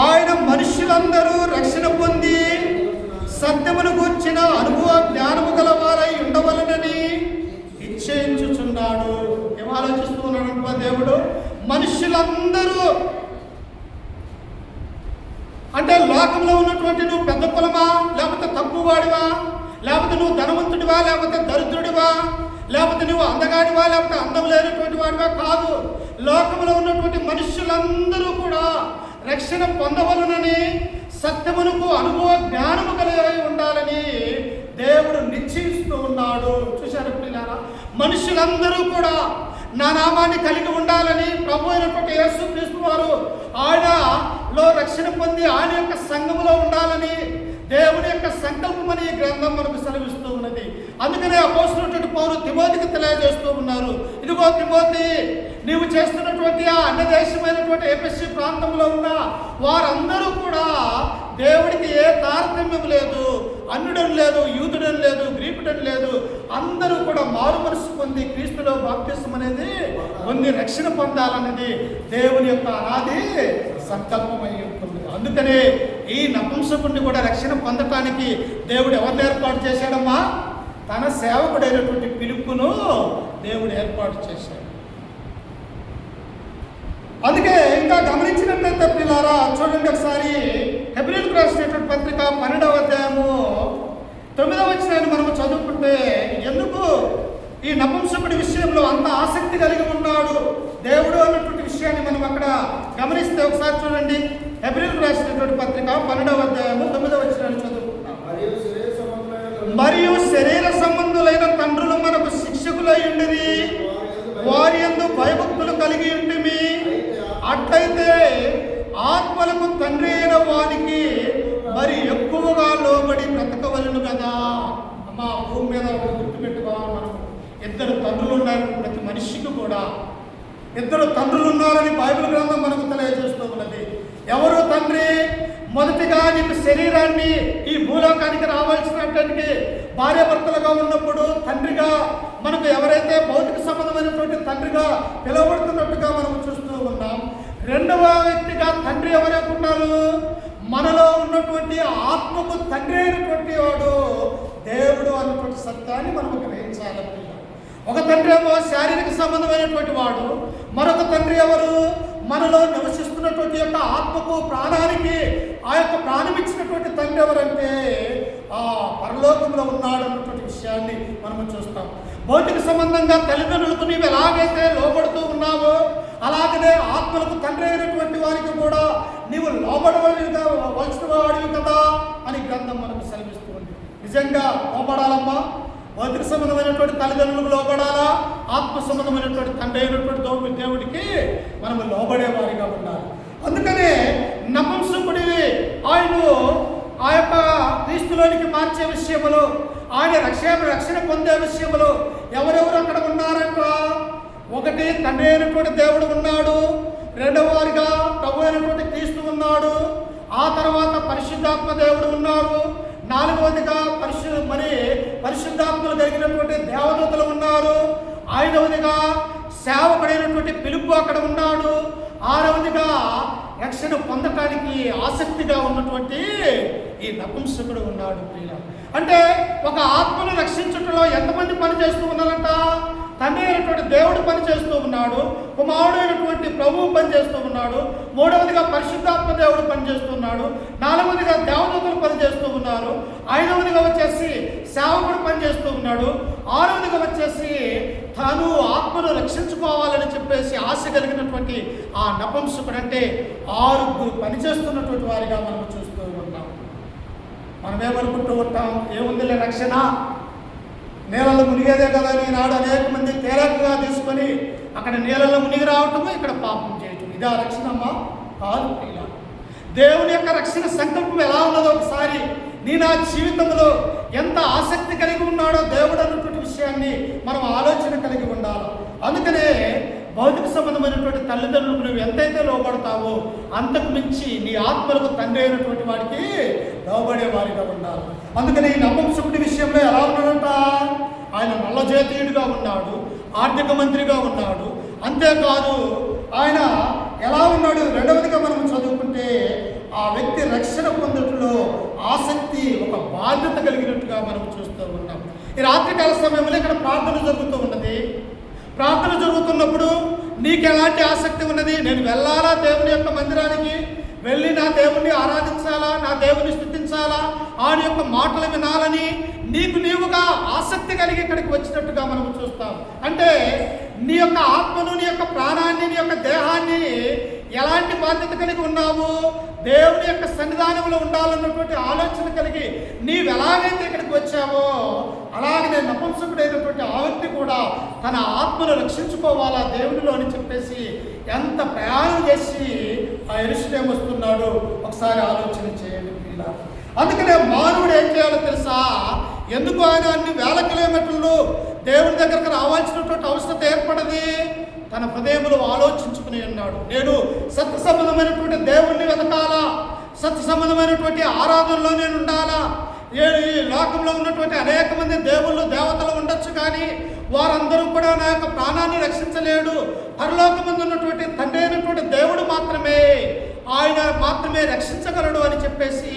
ఆయన మనుషులందరూ రక్షణ పొంది సత్యమును గూర్చిన అనుభవ జ్ఞానము గలవారై ఉండవలనని నిశ్చయించుచున్నాడు. ఏం ఆలోచిస్తూ ఉన్నాడు దేవుడు? మనుషులందరూ అంటే లోకంలో ఉన్నటువంటి నువ్వు పెద్ద కులమా, లేకపోతే తక్కువ వాడివా, లేకపోతే నువ్వు ధనవంతుడివా, లేకపోతే దరిద్రుడివా, లేకపోతే నువ్వు అందగాడివా, లేకపోతే అందం లేనటువంటి వాడివా కాదు. లోకంలో ఉన్నటువంటి మనుషులందరూ కూడా రక్షణ పొందవలనని సత్యమునకు అనుభవ జ్ఞానము కలిగి ఉండాలని దేవుడు నిశ్చయిస్తూ ఉన్నాడు. చూశారు పిల్లారా, మనుషులందరూ కూడా నా నామాన్ని కలిగి ఉండాలని ప్రభు అయినటువంటి యేసుక్రీస్తు వారు ఆయనలో రక్షణ పొంది ఆయన యొక్క సంఘములో ఉండాలని దేవుని యొక్క సంకల్పం అని గ్రంథం మనకు సెలవిస్తూ ఉన్నది. అందుకనే అపోస్తలుడైనటువంటి పౌలు తిమోతికి తెలియజేస్తూ ఉన్నారు, ఇదిగో తిమోతి, నీవు చేస్తున్నటువంటి ఆ అన్య దేశమైనటువంటి ఎఫెసు ప్రాంతంలో ఉన్న వారందరూ కూడా దేవుడికి ఏ తారతమ్యం లేదు, అన్యుడని లేదు, యూదుడని లేదు, గ్రీకుడని లేదు, అందరూ కూడా మారు మనసు పొంది క్రీస్తులో బాప్తిసం అనేది పొంది రక్షణ పొందాలనేది దేవుని యొక్క అనాది సంకల్పమై ఉంటుంది. అందుకనే ఈ నపుంసకుడిని కూడా రక్షణ పొందటానికి దేవుడు ఎవరిని ఏర్పాటు చేశాడమ్మా? తన సేవకుడైనటువంటి పిలుపును దేవుడు ఏర్పాటు చేశాడు. అందుకే ఇంకా గమనించినట్లయితే పిల్లారా, చూడండి ఒకసారి హెబ్రీయులకు రాసినటువంటి పత్రిక 12వ అధ్యాయము 9వ వచనాన్ని మనము చదువుకుంటే, ఎందుకు ఈ నపుంసకుడి విషయంలో అంత ఆసక్తి కలిగి ఉన్నాడు దేవుడు అన్నటువంటి విషయాన్ని మనం అక్కడ గమనిస్తే ఒకసారి చూడండి. హెబ్రీయులకు రాసినటువంటి పత్రిక 12వ అధ్యాయము 9వ వచనాన్ని చదువుకుంటాం. మరియు శరీర సంబంధులైన తండ్రులు మనకు శిక్షకులై ఉండిరి, వారి యందు భయభక్తులు కలిగి ఉండిమి. అట్లయితే ఆత్మలకు తండ్రి అయిన వానికి మరి ఎక్కువగా లోబడి బ్రతకవలను కదా. అమ్మా, భూమి మీద గుర్తుపెట్టుకోవాలి, మనం ఇద్దరు తండ్రులు ఉన్నారు. ప్రతి మనిషికి కూడా ఇద్దరు తండ్రులు ఉన్నారని బైబిల్ గ్రంథం మనకు తెలియజేస్తూ ఉన్నది. ఎవరు తండ్రి? మొదటిగా నీకు శరీరాన్ని ఈ భూలోకానికి రావాల్సినటువంటి భార్యాభర్తలుగా ఉన్నప్పుడు తండ్రిగా మనకు ఎవరైతే భౌతిక సంబంధమైనటువంటి తండ్రిగా పిలువబడుతున్నట్టుగా మనం చూస్తూ ఉన్నాం. రెండవ వ్యక్తిగా తండ్రి ఎవరైనా మనలో ఉన్నటువంటి ఆత్మకు తండ్రి అయినటువంటి వాడు దేవుడు అన్నటువంటి సత్యాన్ని మనం గ్రహించాలి. ఒక తండ్రి ఏమో శారీరక సంబంధమైనటువంటి వాడు, మరొక తండ్రి ఎవరు? మనలో నివసిస్తున్నటువంటి యొక్క ఆత్మకు, ప్రాణానికి ఆ యొక్క ప్రాణం ఇచ్చినటువంటి తండ్రి ఎవరంటే ఆ పరలోకంలో ఉన్నాడు అన్నటువంటి విషయాన్ని మనము చూస్తాం. భౌతిక సంబంధంగా తల్లిదండ్రులకు నీవు ఎలాగైతే లోబడుతూ ఉన్నావో అలాగనే ఆత్మలకు తండ్రి అయినటువంటి వారికి కూడా నీవు లోబడవలసిన వాడివి కదా అని గ్రంథం మనకు సెలవిస్తుంది. నిజంగా లోబడాలమ్మా. భౌతిక సంబంధమైనటువంటి తల్లిదండ్రులకు లోబడాలా, ఆత్మ సంబంధమైనటువంటి తండ్రి అయినటువంటి దేవుడికి మనము లోబడేవారిగా ఉండాలి. అందుకనే నపుంసకుడి ఆయన ఆ యొక్క క్రీస్తులోనికి మార్చే విషయంలో, ఆయన రక్షణ పొందే విషయంలో ఎవరెవరు అక్కడ ఉన్నారంట? ఒకటి తండ్రి అయినటువంటి దేవుడు ఉన్నాడు, రెండవ వారిగా ప్రభు అయినటువంటి క్రీస్తు ఉన్నాడు, ఆ తర్వాత పరిశుద్ధాత్మ దేవుడు ఉన్నారు, నాలుగవదిగా పరిశుద్ధాత్మలు కలిగినటువంటి దేవదూతలు ఉన్నారు. ఐదవదిగా సేవకుడైనటువంటి పిలుపు అక్కడ ఉన్నాడు. ఆరవదిగా రక్షణ పొందటానికి ఆసక్తిగా ఉన్నటువంటి ఈ నపుంసకుడు ఉన్నాడు. అంటే ఒక ఆత్మను రక్షించటంలో ఎంతమంది పని చేస్తూ ఉన్నారంట? తండ్రి అయినటువంటి దేవుడు పని చేస్తూ ఉన్నాడు, కుమారుడు అయినటువంటి ప్రభువు పని చేస్తూ ఉన్నాడు, మూడవదిగా పరిశుద్ధాత్మ దేవుడు పనిచేస్తున్నాడు, నాలుగవదిగా దేవదూతలు పనిచేస్తూ ఉన్నారు, ఐదవదిగా వచ్చేసి సేవకుడు పనిచేస్తూ ఉన్నాడు, ఆరవదిగా వచ్చేసి తాను ఆత్మను రక్షించుకోవాలని చెప్పేసి ఆశ కలిగినటువంటి ఆ నపుంసకుడు అంటే 6 పనిచేస్తున్నటువంటి వారిగా మనం చూస్తూ ఉంటాం. మనమేమనుకుంటూ ఉంటాం, ఏముందిలే రక్షణ, నీళ్ళలో మునిగేదే కదా అని నాడు అనేక మంది తేలికగా తీసుకొని అక్కడ నీళ్ళలో మునిగి రావటము, ఇక్కడ పాపం చేయటం, ఇదా రక్షణమ్మా? కాదు. ఇలా దేవుని యొక్క రక్షణ సంకల్పం ఎలా ఉన్నదో ఒకసారి నా జీవితంలో ఎంత ఆసక్తి కలిగి ఉన్నాడో దేవుడు అన్నటువంటి విషయాన్ని మనం ఆలోచన కలిగి ఉండాలి. అందుకనే భౌతిక సంబంధమైనటువంటి తల్లిదండ్రులకు నువ్వు ఎంతైతే లోబడతావో అంతకు మించి నీ ఆత్మలకు తండ్రి అయినటువంటి వాడికి లోబడే వారిగా ఉండాలి. అందుకని ఈ నపుంసకుడి విషయంలో ఎలా ఉన్నాడంట? ఆయన నల్లజాతీయుడిగా ఉన్నాడు, ఆర్థిక మంత్రిగా ఉన్నాడు. అంతేకాదు ఆయన ఎలా ఉన్నాడు? రెండవదిగా మనం చదువుకుంటే ఆ వ్యక్తి రక్షణ పొందటంలో ఆసక్తి, ఒక బాధ్యత కలిగినట్టుగా మనం చూస్తూ ఉన్నాం. ఈ రాత్రికాల సమయంలో ఇక్కడ ప్రార్థన జరుగుతూ ఉన్నది. ప్రార్థన జరుగుతున్నప్పుడు నీకు ఎలాంటి ఆసక్తి ఉన్నది? నేను వెళ్ళాలా దేవుని యొక్క మందిరానికి, వెళ్ళి నా దేవుణ్ణి ఆరాధించాలా, నా దేవుని స్తుతించాలా, ఆయన యొక్క మాటలు వినాలని నీవుగా ఆసక్తి కలిగి ఇక్కడికి వచ్చినట్టుగా మనం చూస్తాం. అంటే నీ యొక్క ఆత్మను, నీ యొక్క ప్రాణాన్ని, నీ యొక్క దేహాన్ని ఎలాంటి బాధ్యత కలిగి ఉన్నావు? దేవుని యొక్క సన్నిధానంలో ఉండాలన్నటువంటి ఆలోచన కలిగి నీవు ఎలాగైతే ఇక్కడికి వచ్చావో అలాగే నపుంసకుడైనటువంటి ఆ వ్యక్తి కూడా తన ఆత్మను రక్షించుకోవాలా దేవునిలో అని చెప్పేసి ఎంత ప్రయాణం చేసి ఆ యెరూషలేము వస్తున్నాడు ఒకసారి ఆలోచన చేయండి. అందుకనే మానవుడు ఏం చేయాలో తెలుసా? ఎందుకు ఆయన అన్ని వేల కిలోమీటర్లు దేవుని దగ్గరకు రావాల్సినటువంటి అవసరం ఏర్పడది? తన హృదయంలో ఆలోచించుకుని ఉన్నాడు, నేను సత్య సంబంధమైనటువంటి దేవుణ్ణి వెతకాలా, సత్య సంబంధమైనటువంటి ఆరాధనలో నేను ఉండాలా. ఈ లోకంలో ఉన్నటువంటి అనేక మంది దేవుళ్ళు దేవతలు ఉండొచ్చు, కానీ వారందరూ కూడా నా యొక్క ప్రాణాన్ని రక్షించలేడు. పరలోకమందు ఉన్నటువంటి తండ్రి అయినటువంటి దేవుడు మాత్రమే, ఆయన మాత్రమే రక్షించగలడు అని చెప్పేసి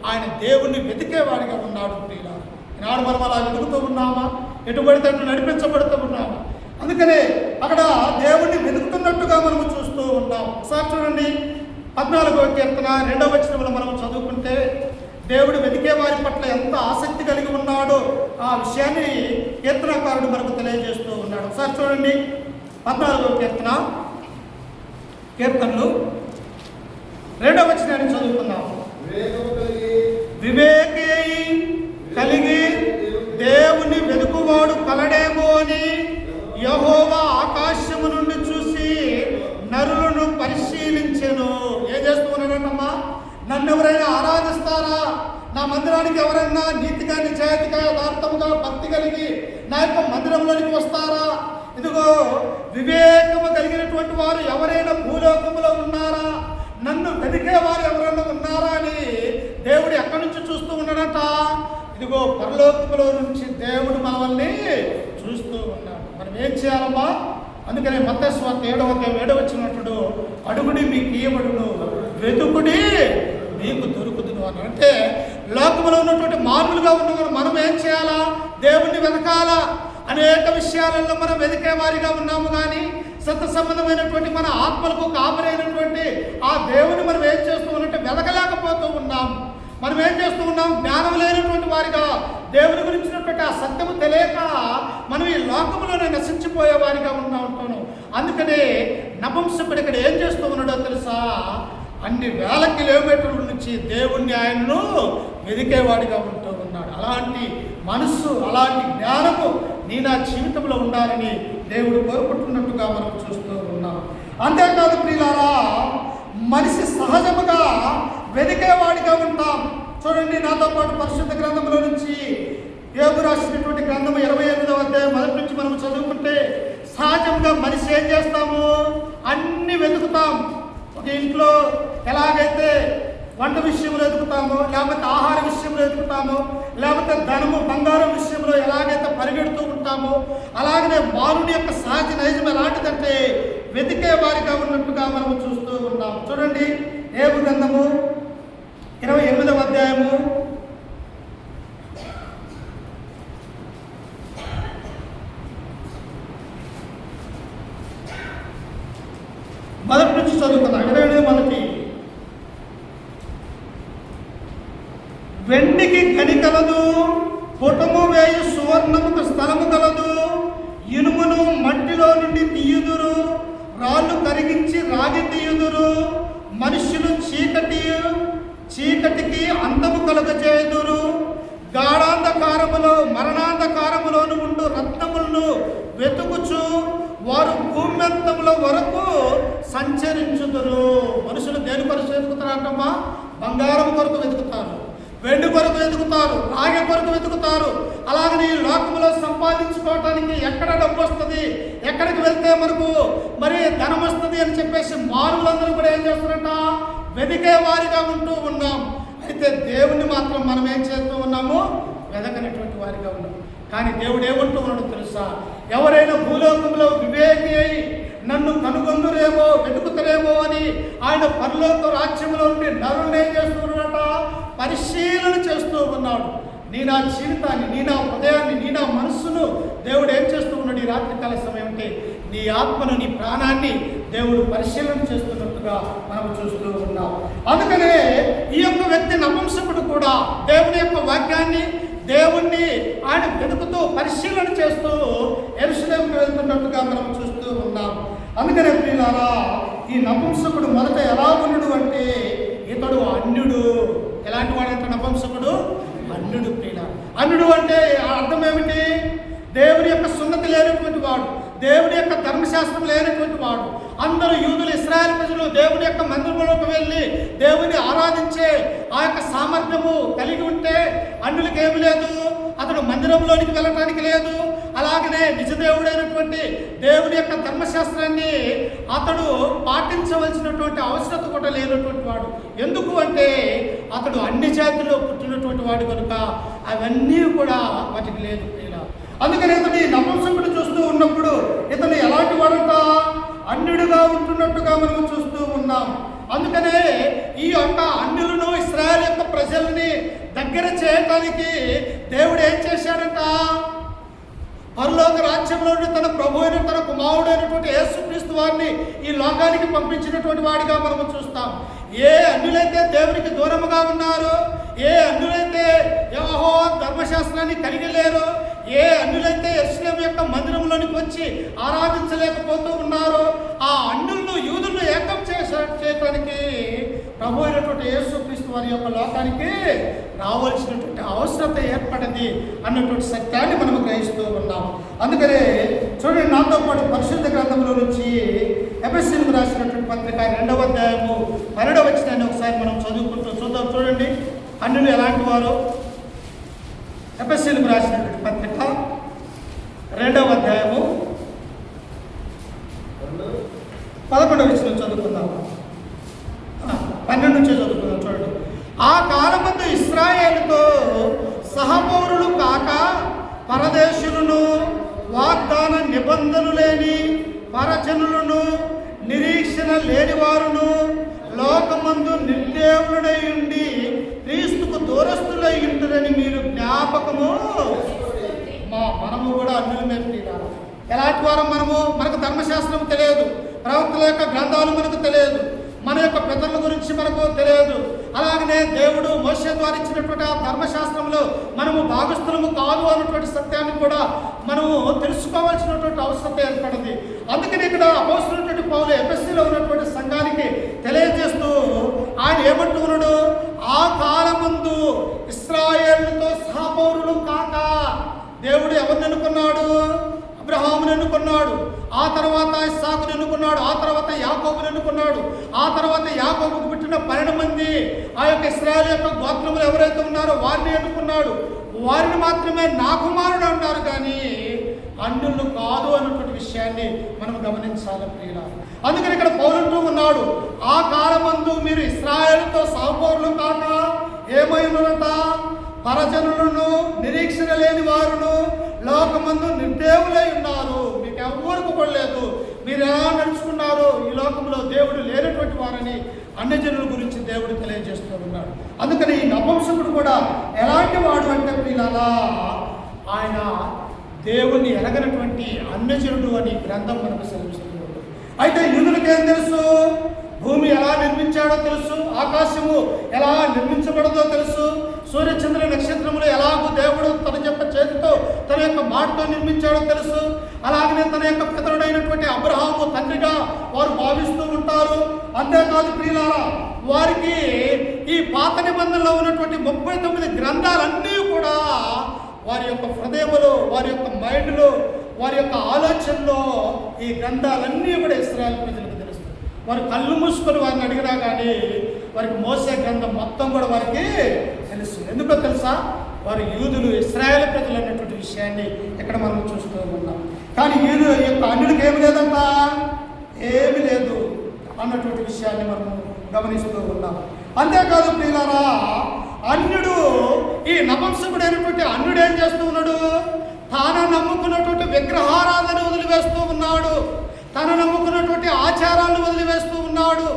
ఆయన దేవుణ్ణి వెతికేవాడిగా ఉన్నాడు. ఈనాడు మనం అలా వెతుకుతూ ఉన్నామా? ఎటుబడితే అటు నడిపించబడుతూ ఉన్నామా? అందుకనే అక్కడ దేవుణ్ణి వెతుకుతున్నట్టుగా మనము చూస్తూ ఉంటాం. ఒకసారి చూడండి, 14వ కీర్తన 2వ వచనంలో మనం చదువుకుంటే దేవుడు వెతికే వారి పట్ల ఎంత ఆసక్తి కలిగి ఉన్నాడో ఆ విషయాన్ని కీర్తనకారుడు మనకు తెలియజేస్తూ ఉన్నాడు. ఒకసారి చూడండి, 14వ కీర్తనలు 2వ వచనాన్ని చదువుకున్నాము. వివేకి కలిగి దేవుని వెతుకువాడు కలడేమో అని యెహోవా ఆకాశము నుండి చూసి నరులను పరిశీలించెను. ఏం చేస్తూ ఉన్నాడమ్మా? నన్ను ఎవరైనా ఆరాధిస్తారా? నా మందిరానికి ఎవరైనా నీతిగా, నిజాయితీగా, యథార్థముగా భక్తి కలిగి నా యొక్క మందిరంలోనికి వస్తారా? ఇదిగో వివేకము కలిగినటువంటి వారు ఎవరైనా భూలోకములో ఉన్నారా? నన్ను వెతికే వారు ఎవరైనా ఉన్నారా అని దేవుడు ఎక్కడి నుంచి చూస్తూ ఉన్నాడట? ఇదిగో పరలోకములో నుంచి దేవుడు మనల్ని చూస్తూ ఉన్నాడు. మనం ఏం చేయాలమ్మా? అందుకనే మత్తయి సువార్త 7వ వచనములో అడుగుడి మీకు ఇయ్యబడును, వెతుకుడి మీకు దొరుకుదును అని. అంటే లోకములో ఉన్నటువంటి మానవులుగా ఉన్నవారు మనం ఏం చేయాలా? దేవుణ్ణి వెతకాలా. అనేక విషయాలలో మనం వెతికే వారిగా ఉన్నాము, కానీ సత్య సంబంధమైనటువంటి మన ఆత్మలకు కాపరైనటువంటి ఆ దేవుని మనం ఏం చేస్తూ ఉన్నట్టు వెతకలేకపోతూ ఉన్నాం. మనం ఏం చేస్తూ ఉన్నాం? జ్ఞానం లేనటువంటి వారిగా, దేవుని గురించినటువంటి ఆ సత్యము తెలియక మనం ఈ లోకంలోనే నశించిపోయే వారిగా ఉంటాను. అందుకనే నపుంసకుడు ఇక్కడ ఏం చేస్తూ ఉన్నాడో తెలుసా? అన్ని వేల కిలోమీటర్ల నుంచి దేవుణ్ణి ఆయనను వెదికేవాడిగా ఉంటూ ఉన్నాడు. అలాంటి మనస్సు, అలాంటి జ్ఞానము నా జీవితంలో ఉండాలని దేవుడు కోరుకుంటున్నట్టుగా మనం చూస్తూ ఉన్నాం. అంతేకాదు ప్రియులారా, మనిషి సహజముగా వెదికేవాడిగా ఉంటాం. చూడండి, నాతో పాటు పరిశుద్ధ గ్రంథంలో నుంచి యోబు రాసినటువంటి గ్రంథం 28వ అధ్యాయం మొదటి నుంచి మనం చదువుకుంటే సహజంగా మనిషి ఏం చేస్తాము? అన్ని వెతుకుతాం. ఒక ఇంట్లో ఎలాగైతే వంట విషయంలో ఎదుగుతామో, లేకపోతే ఆహార విషయంలో ఎదుగుతామో, లేకపోతే ధనము బంగారం విషయంలో ఎలాగైతే పరిగెడుతూ ఉంటామో, అలాగనే మానవుడి యొక్క సహజ నైజం ఎలాంటిదంటే వెతికే వారిగా ఉన్నట్టుగా మనము చూస్తూ ఉన్నాం. చూడండి, యోబు గ్రంథము 28వ అధ్యాయము 1 నుంచి చదువుకుందాం. 28 మనకి వెండికి గని కలదు, పుటము వేయు సువర్ణముకు స్థలము కలదు, ఇనుమును మట్టిలో నుండి తీయుదురు, రాళ్ళు కరిగించి రాగి తీయుదురు, మనుష్యులు చీకటికి అంతము కలుగజేయుదురు, గాఢాంధకారములో మరణాంధకారములోను ఉండు రత్నములను వెతుకుచు వారు భూమ్యంతముల వరకు సంచరించుదురు. మనుషులు దేని కొరకు వెతుకుతారంటమ్మా? బంగారం కొరకు వెతుకుతారు, వెండి కొరకు వెతుకుతారు, రాగి కొరకు వెతుకుతారు. అలాగని ఈ లోకంలో సంపాదించుకోవటానికి ఎక్కడ డబ్బు వస్తుంది, ఎక్కడికి వెళ్తే మనకు మరి ధనం వస్తుంది అని చెప్పేసి మానవులందరూ కూడా ఏం చేస్తారంట? వెతికే వారిగా ఉంటూ ఉన్నాం. అయితే దేవుణ్ణి మాత్రం మనం ఏం చేస్తూ ఉన్నాము? వెదకనటువంటి వారిగా ఉన్నాం. కానీ దేవుడు ఏమంటూ ఉన్నాడు తెలుసా? ఎవరైనా భూలోకంలో వివేకి అయి నన్ను కనుగొందురేమో, వెతుకుతారేమో అని ఆయన పరలోక రాజ్యంలో నుండి నరుణ్ణి ఏం చేస్తున్నాడట? పరిశీలన చేస్తూ ఉన్నాడు. నీ నా జీవితాన్ని, నీ నా హృదయాన్ని, నీ నా మనస్సును దేవుడు ఏం చేస్తూ ఉన్నాడు? ఈ రాత్రికాల సమయం అంటే నీ ఆత్మను, నీ ప్రాణాన్ని దేవుడు పరిశీలన చేస్తున్నట్టుగా మనం చూస్తూ ఉన్నాం. అందుకనే ఈ యొక్క వ్యక్తి నపుంసకుడు కూడా దేవుని యొక్క వాక్యాన్ని, దేవుణ్ణి ఆయన వెతుకుతూ పరిశీలన చేస్తూ యెరూషలేముకు వెళ్తున్నట్టుగా మనం చూస్తూ ఉన్నాం. అందుకనే ప్రియులారా, ఈ నపుంసకుడు మొదట ఎలా ఉన్నాడు అంటే ఇతడు అన్యుడు. ఎలాంటి వాడంటే నపుంసకుడు? అన్యుడు. ప్రియులారా, అన్యుడు అంటే అర్థం ఏమిటి? దేవుని యొక్క సున్నతి లేనటువంటి వాడు, దేవుని యొక్క ధర్మశాస్త్రం లేనటువంటి వాడు. అందరూ యూదులు, ఇశ్రాయేలు ప్రజలు దేవుని యొక్క మందిరంలోకి వెళ్ళి దేవుని ఆరాధించే ఆ యొక్క సామర్థ్యము కలిగి ఉంటే అన్యులకి ఏమి లేదు, అతడు మందిరంలోనికి వెళ్ళటానికి లేదు. అలాగనే నిజదేవుడైనటువంటి దేవుని యొక్క ధర్మశాస్త్రాన్ని అతడు పాటించవలసినటువంటి అవసరత కూడా లేనటువంటి వాడు. ఎందుకు అంటే అతడు అన్ని జాతుల్లో పుట్టినటువంటి వాడు కనుక అవన్నీ కూడా వాటికి లేదు. అందుకని ఇతని నపుంసకుడు చూస్తూ ఉన్నప్పుడు ఇతను ఎలాంటి వాడంట? అన్యుడుగా ఉంటున్నట్టుగా మనం చూస్తూ ఉన్నాం. అందుకనే ఈ యొక్క అన్యులను, ఇశ్రాయేలు యొక్క ప్రజల్ని దగ్గర చేయటానికి దేవుడు ఏం చేశాడంట? పరలోక రాజ్యంలో తన ప్రభు అయిన, తన కుమారుడైనటువంటి యేసుక్రీస్తు వారిని ఈ లోకానికి పంపించినటువంటి వాడిగా మనము చూస్తాం. ఏ అన్యులైతే దేవునికి దూరముగా ఉన్నారో, ఏ అన్యులైతే యెహోవా ధర్మశాస్త్రాన్ని కలిగి లేరో, ఏ అన్యులైతే యెరూషలేము యొక్క మందిరంలోనికి వచ్చి ఆరాధించలేకపోతూ ఉన్నారో, ఆ అన్యులను, యూదులను ఏకం చేయడానికి ప్రభు అయినటువంటి యేసుక్రీస్తు వారి యొక్క లోకానికి రావాల్సినటువంటి అవసరత ఏర్పడింది అన్నటువంటి సత్యాన్ని మనం గ్రహిస్తూ ఉన్నాం. అందుకనే చూడండి, నాతో పాటు పరిశుద్ధ గ్రంథంలో నుంచి ఎఫెసీయులకు రాసినటువంటి పత్రిక 2వ అధ్యాయము 12వ వచనాన్ని ఒకసారి మనం చూద్దాం. చూడండి, అన్యులు ఎలాంటి వారు. ఎఫెసీయులకు రాసినటువంటి పత్రిక 2వ అధ్యాయము 11వ వచనం చదువుకుందాం. 12 నుంచి చదువుకుందాం. చూడండి, ఆ కాలమందు ఇశ్రాయేలుతో సహపౌరులు కాక పరదేశులను, వాగ్దాన నిబంధనలు లేని పరజనులను, నిరీక్షణ లేనివారును, లోకమందు నిర్దేవుడై ఉండి క్రీస్తుకు దూరస్తులై ఉంటుందని మీరు జ్ఞాపకము. మనము కూడా అన్యులమే. ఎలాంటి వారం మనకు ధర్మశాస్త్రం తెలియదు, ప్రవక్తల యొక్క గ్రంథాలు మనకు తెలియదు, మన యొక్క పితరుల గురించి మనకు తెలియదు. అలాగనే దేవుడు మోషే ద్వారా ఇచ్చినటువంటి ఆ ధర్మశాస్త్రంలో మనము భాగస్థులము కాదు అన్నటువంటి సత్యాన్ని కూడా మనము తెలుసుకోవాల్సినటువంటి అవసరం ఏర్పడింది. అందుకని ఇక్కడ అపోస్తలుడైనటువంటి పౌలు ఎఫెసీలో ఉన్నటువంటి సంఘానికి తెలియజేస్తూ ఆయన ఏమంటూ ఉన్నాడు? ఆ కాలమందు ఇశ్రాయేలుతో సహపౌరులు కాక. దేవుడు ఎవరిని అనుకున్నాడు? అబ్రహామును ఎన్నుకున్నాడు, ఆ తర్వాత ఇస్సాకును ఎన్నుకున్నాడు, ఆ తర్వాత యాకోబును ఎన్నుకున్నాడు, ఆ తర్వాత యాకోబుకు పుట్టిన 12 మంది ఆ యొక్క ఇశ్రాయేలు యొక్క గోత్రములు ఎవరైతే ఉన్నారో వారిని ఎన్నుకున్నాడు. వారిని మాత్రమే నా కుమారుడు అన్నారు, కానీ అన్యులు కాదు అన్నటువంటి విషయాన్ని విషయాన్ని మనం గమనించాలి ప్రియుల. అందుకని ఇక్కడ పౌలంటూ ఉన్నాడు, ఆ కాలమందు మీరు ఇశ్రాయేలుతో సహపౌరులు కాక ఏమైనట, పరజనులను నిరీక్షణ లేని వారును లోకమందు నిర్దేవులై ఉన్నారు. మీకు ఎవరికి పడలేదు, మీరు ఎలా నడుచుకున్నారు, ఈ లోకంలో దేవుడు లేనటువంటి వారని అన్యజనుల గురించి దేవుడు తెలియజేస్తూ ఉన్నాడు. అందుకని ఈ నపుంసకుడు కూడా ఎలాంటి వాడు అంటే ప్రియులారా, ఆయన దేవుణ్ణి ఎరగనటువంటి అన్యజనుడు అని గ్రంథం మనకు సెలవిస్తుంది. అయితే యూదులకు ఏం తెలుసు, భూమి ఎలా నిర్మించాడో తెలుసు, ఆకాశము ఎలా నిర్మించబడదో తెలుసు, సూర్యచంద్ర నక్షత్రములు ఎలాగో దేవుడు తన యొక్క చేతితో తన యొక్క మాటతో నిర్మించాడో తెలుసు. అలాగనే తన యొక్క పితరుడైనటువంటి అబ్రహాము తండ్రిగా వారు భావిస్తూ ఉంటారు. అంతేకాదు ప్రియులారా, వారికి ఈ పాత నిబంధనలో ఉన్నటువంటి 39 గ్రంథాలన్నీ కూడా వారి యొక్క హృదయంలో, వారి యొక్క మైండ్లో, వారి యొక్క ఆలోచనలో ఈ గ్రంథాలన్నీ కూడా ఇశ్రాయేలు ప్రజలకు తెలుస్తుంది. వారు కళ్ళు మూసుకొని వారిని అడిగినా కానీ వారికి మోసే గ్రంథం మొత్తం కూడా వారికి తెలుసు. ఎందుకో తెలుసా, వారు యూదులు, ఇశ్రాయేలు ప్రజలు అన్నటువంటి విషయాన్ని ఇక్కడ మనం చూస్తూ ఉన్నాం. కానీ యూదు యొక్క అన్యులకు ఏమి లేదంట, ఏమి లేదు అన్నటువంటి విషయాన్ని మనం గమనిస్తూ ఉన్నాం. అంతేకాదు ప్రియులారా, అన్యుడు, ఈ నపుంసకుడైనటువంటి అన్యుడు ఏం చేస్తూ ఉన్నాడు, తాను నమ్ముకున్నటువంటి విగ్రహారాధన వదిలివేస్తూ ఉన్నాడు, తను నమ్ముకున్నటువంటి ఆచారాలను వదిలివేస్తూ ఉన్నాడు,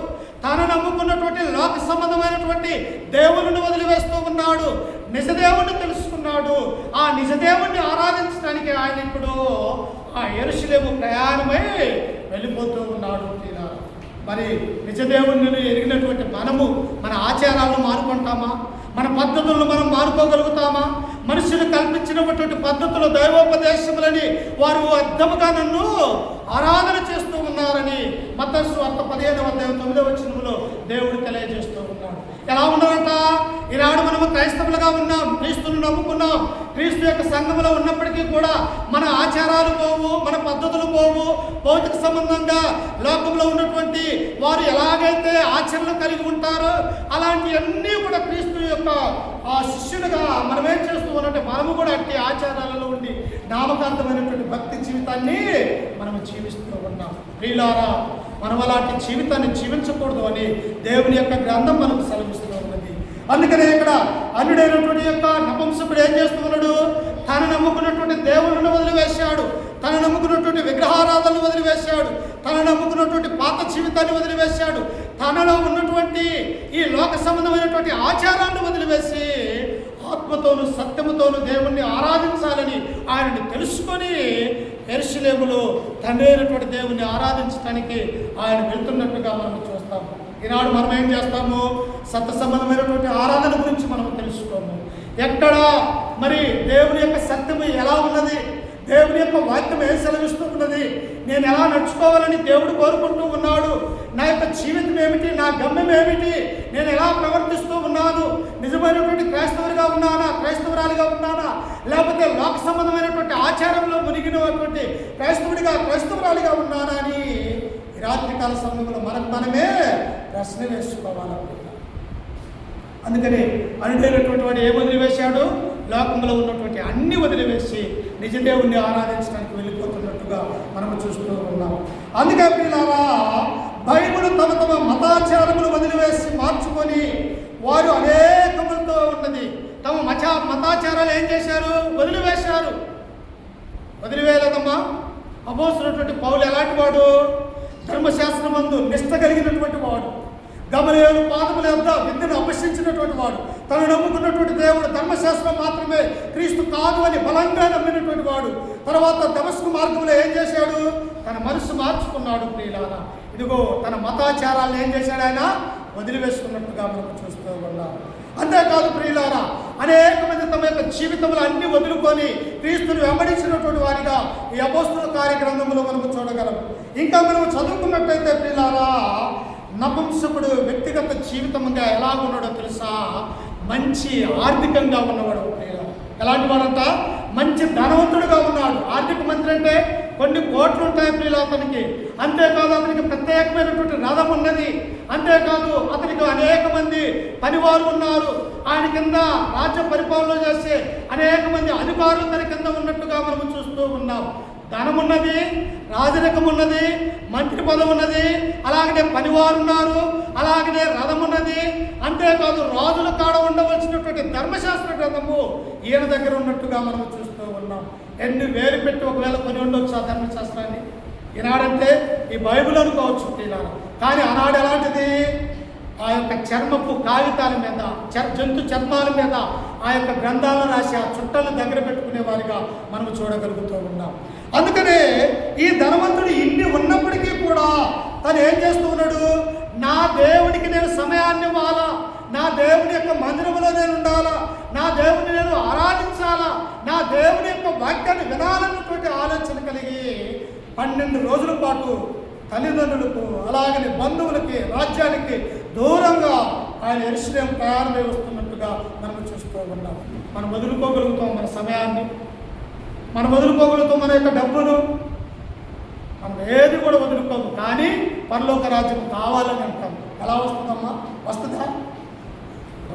తను నమ్ముకున్నటువంటి లోక సంబంధమైనటువంటి దేవులను వదిలివేస్తూ ఉన్నాడు, నిజదేవుణ్ణి తెలుసుకున్నాడు. ఆ నిజదేవుణ్ణి ఆరాధించడానికి ఆయన ఇప్పుడు ఆ యెరూషలేము ప్రయాణమై వెళ్ళిపోతూ ఉన్నాడు. మరి నిజదేవుణ్ణి ఎరిగినటువంటి మనము మన ఆచారాలను మానుకుంటామా, మన పద్ధతులను మనం మానుకోగలుగుతామా? మనుషులు కల్పించినటువంటి పద్ధతులు, దైవోపదేశములని వారు అర్థముగా నన్ను ఆరాధన చేస్తూ ఉన్నారని మత్తయి సువార్త 15వ అధ్యాయం 9వ వచనంలో దేవుడు తెలియజేస్తూ ఉన్నాడు. ఎలా ఉన్నారంట, ఈనాడు మనము క్రైస్తవులుగా ఉన్నాం, క్రీస్తును నమ్ముకున్నాం, క్రీస్తు యొక్క సంఘములో ఉన్నప్పటికీ కూడా మన ఆచారాలు పోవు, మన పద్ధతులు పోవు. భౌతిక సంబంధంగా లోకంలో ఉన్నటువంటి వారు ఎలాగైతే ఆచరణలు కలిగి ఉంటారో అలాంటివన్నీ కూడా క్రీస్తు యొక్క ఆ శిష్యులుగా మనం ఏం చేస్తూ ఉన్నట్టే మనము కూడా అట్టి ఆచారాలలో ఉండి నామకాంతమైనటువంటి భక్తి జీవితాన్ని మనం జీవిస్తూ ఉన్నాం. ప్రియులారా, మనం అలాంటి జీవితాన్ని జీవించకూడదు అని దేవుని యొక్క గ్రంథం మనకు సెలవిస్తూ ఉన్నది. అందుకనే ఇక్కడ అన్యుడైనటువంటి యొక్క నపుంసకుడు ఏం చేస్తూ ఉన్నాడు, తను నమ్ముకున్నటువంటి దేవుళ్ళను వదిలివేశాడు, తను నమ్ముకున్నటువంటి విగ్రహారాధనలు వదిలివేశాడు, తను నమ్ముకున్నటువంటి పాత జీవితాన్ని వదిలివేశాడు, తనలో ఉన్నటువంటి ఈ లోక సంబంధమైనటువంటి ఆచారాన్ని వదిలివేసి ఆత్మతోను సత్యముతోను దేవుణ్ణి ఆరాధించాలని ఆయనని తెలుసుకొని యెరూషలేములో తండ్రి అయినటువంటి దేవుణ్ణి ఆరాధించడానికి ఆయన వెళ్తున్నట్టుగా మనం చూస్తాము. ఈనాడు మనం ఏం చేస్తాము, సత్య సంబంధమైనటువంటి ఆరాధన గురించి మనం తెలుసుకోము. ఎక్కడ మరి దేవుని యొక్క సత్యము ఎలా ఉన్నది, దేవుని యొక్క వాక్యం ఏం సెలవిస్తూ ఉన్నది, నేను ఎలా నడుచుకోవాలని దేవుడు కోరుకుంటూ ఉన్నాడు, నా యొక్క జీవితం ఏమిటి, నా గమ్యం ఏమిటి, నేను ఎలా ప్రవర్తిస్తూ ఉన్నాను, నిజమైనటువంటి క్రైస్తవుడిగా ఉన్నానా, క్రైస్తవురాలిగా ఉన్నానా, లేకపోతే లోక సంబంధమైనటువంటి ఆచారంలో మునిగినటువంటి క్రైస్తవురాలిగా ఉన్నానా అని ఈ రాత్రికాల సమయంలో మనమే ప్రశ్న వేసుకోవాలి. అందుకని అనుడైనటువంటి వాడు ఏం వదిలివేశాడు, లోకంలో ఉన్నటువంటి అన్ని వదిలివేసి నిజదేవుణ్ణి ఆరాధించడానికి వెళ్ళిపోతున్నట్టుగా మనం చూస్తూ ఉన్నాం. అందుకే ప్రియులారా, బైబిల్ తమ మతాచారములు వదిలివేసి మార్చుకొని వారు అనేకములతో ఉన్నది తమ మతాచారాలు ఏం చేశారు, వదిలివేశారు. వదిలివేయలేదమ్మా. అపోస్తులైనటువంటి పౌలు ఎలాంటి వాడు, ధర్మశాస్త్రమందు నిష్ట కలిగినటువంటి వాడు, గమలీయేలు పాదముల యొద్ద విద్యను అభ్యసించినటువంటి వాడు, తను నమ్ముకున్నటువంటి దేవుడు ధర్మశాస్త్రం మాత్రమే, క్రీస్తు కాదు అని బలంగా నమ్మినటువంటి వాడు. తర్వాత దమస్కు మార్గంలో ఏం చేశాడు, తన మనసు మార్చుకున్నాడు. ప్రియులారా, ఇదిగో తన మతాచారాలను ఏం చేశాడు, ఆయన వదిలివేసుకున్నట్టుగా మనం చూస్తూ ఉన్నాం. అంతేకాదు ప్రియులారా, అనేక మంది తమ యొక్క జీవితంలో అన్ని వదులుకొని క్రీస్తుని వెంబడించినటువంటి వారిగా ఈ అపోస్తుల కార్యగ్రంథంలో మనము చూడగలం. ఇంకా మనం చదువుకున్నట్టయితే ప్రియులారా, నపుంసకుడు వ్యక్తిగత జీవితంగా ఎలా ఉన్నాడో తెలుసా, మంచి ఆర్థికంగా ఉన్నవాడు. ఎలాంటి వాడంట, మంచి ధనవంతుడుగా ఉన్నాడు. ఆర్థిక మంత్రి అంటే కొన్ని కోట్లు ఉంటాయి ప్రియులు అతనికి. అంతేకాదు అతనికి ప్రత్యేకమైనటువంటి రథం ఉన్నది. అంతేకాదు అతనికి అనేక మంది పనివారు ఉన్నారు. ఆయన కింద రాజ్య పరిపాలన చేసే అనేక మంది అధికారులు తన కింద ఉన్నట్టుగా మనం చూస్తూ ఉన్నాం. ధనం ఉన్నది, రాజరికం ఉన్నది, మంత్రి పదవి ఉన్నది, అలాగనే పనివారు ఉన్నారు, అలాగనే రథం ఉన్నది. అంతేకాదు రాజుల కాడ ఉండవలసినటువంటి ధర్మశాస్త్ర గ్రంథము ఈయన దగ్గర ఉన్నట్టుగా మనం చూస్తూ ఉన్నాం. ఎన్ని వేలు పెట్టి ఒకవేళ కొని ఉండొచ్చు ఆ ధర్మశాస్త్రాన్ని. ఈనాడంటే ఈ బైబిల్ అనుకోవచ్చు ఇలా, కానీ ఆనాడు ఎలాంటిది? ఆ యొక్క చర్మపు కాగితాల మీద, జంతు చర్మాల మీద ఆ యొక్క గ్రంథాలను రాసి ఆ చుట్టలను దగ్గర పెట్టుకునే వారిగా మనం చూడగలుగుతూ ఉన్నాం. అందుకనే ఈ ధనవంతుడు ఇన్ని ఉన్నప్పటికీ కూడా తను ఏం చేస్తూ ఉన్నాడు? నా దేవుడికి నేను సమయాన్ని ఇవ్వాలా, నా దేవుని యొక్క మందిరంలో నేను ఉండాలా, నా దేవుని నేను ఆరాధించాలా, నా దేవుని యొక్క వాక్యాన్ని వినాలన్నటువంటి ఆలోచన కలిగి 12 రోజుల పాటు తల్లిదండ్రులకు, అలాగని బంధువులకి, రాజ్యానికి దూరంగా ఆయన యెరూషలేము ప్రయాణమై వస్తున్నట్టుగా మనం చూస్తూ ఉన్నాం. మనం వదులుకోగలుగుతాం మన సమయాన్ని, మనం వదులుకోగలుగుతాం మన యొక్క డబ్బును, మనం ఏది కూడా వదులుకోము. కానీ పరలోక రాజ్యం కావాలని అంటాం. ఎలా వస్తుందమ్మా? వస్తుందా?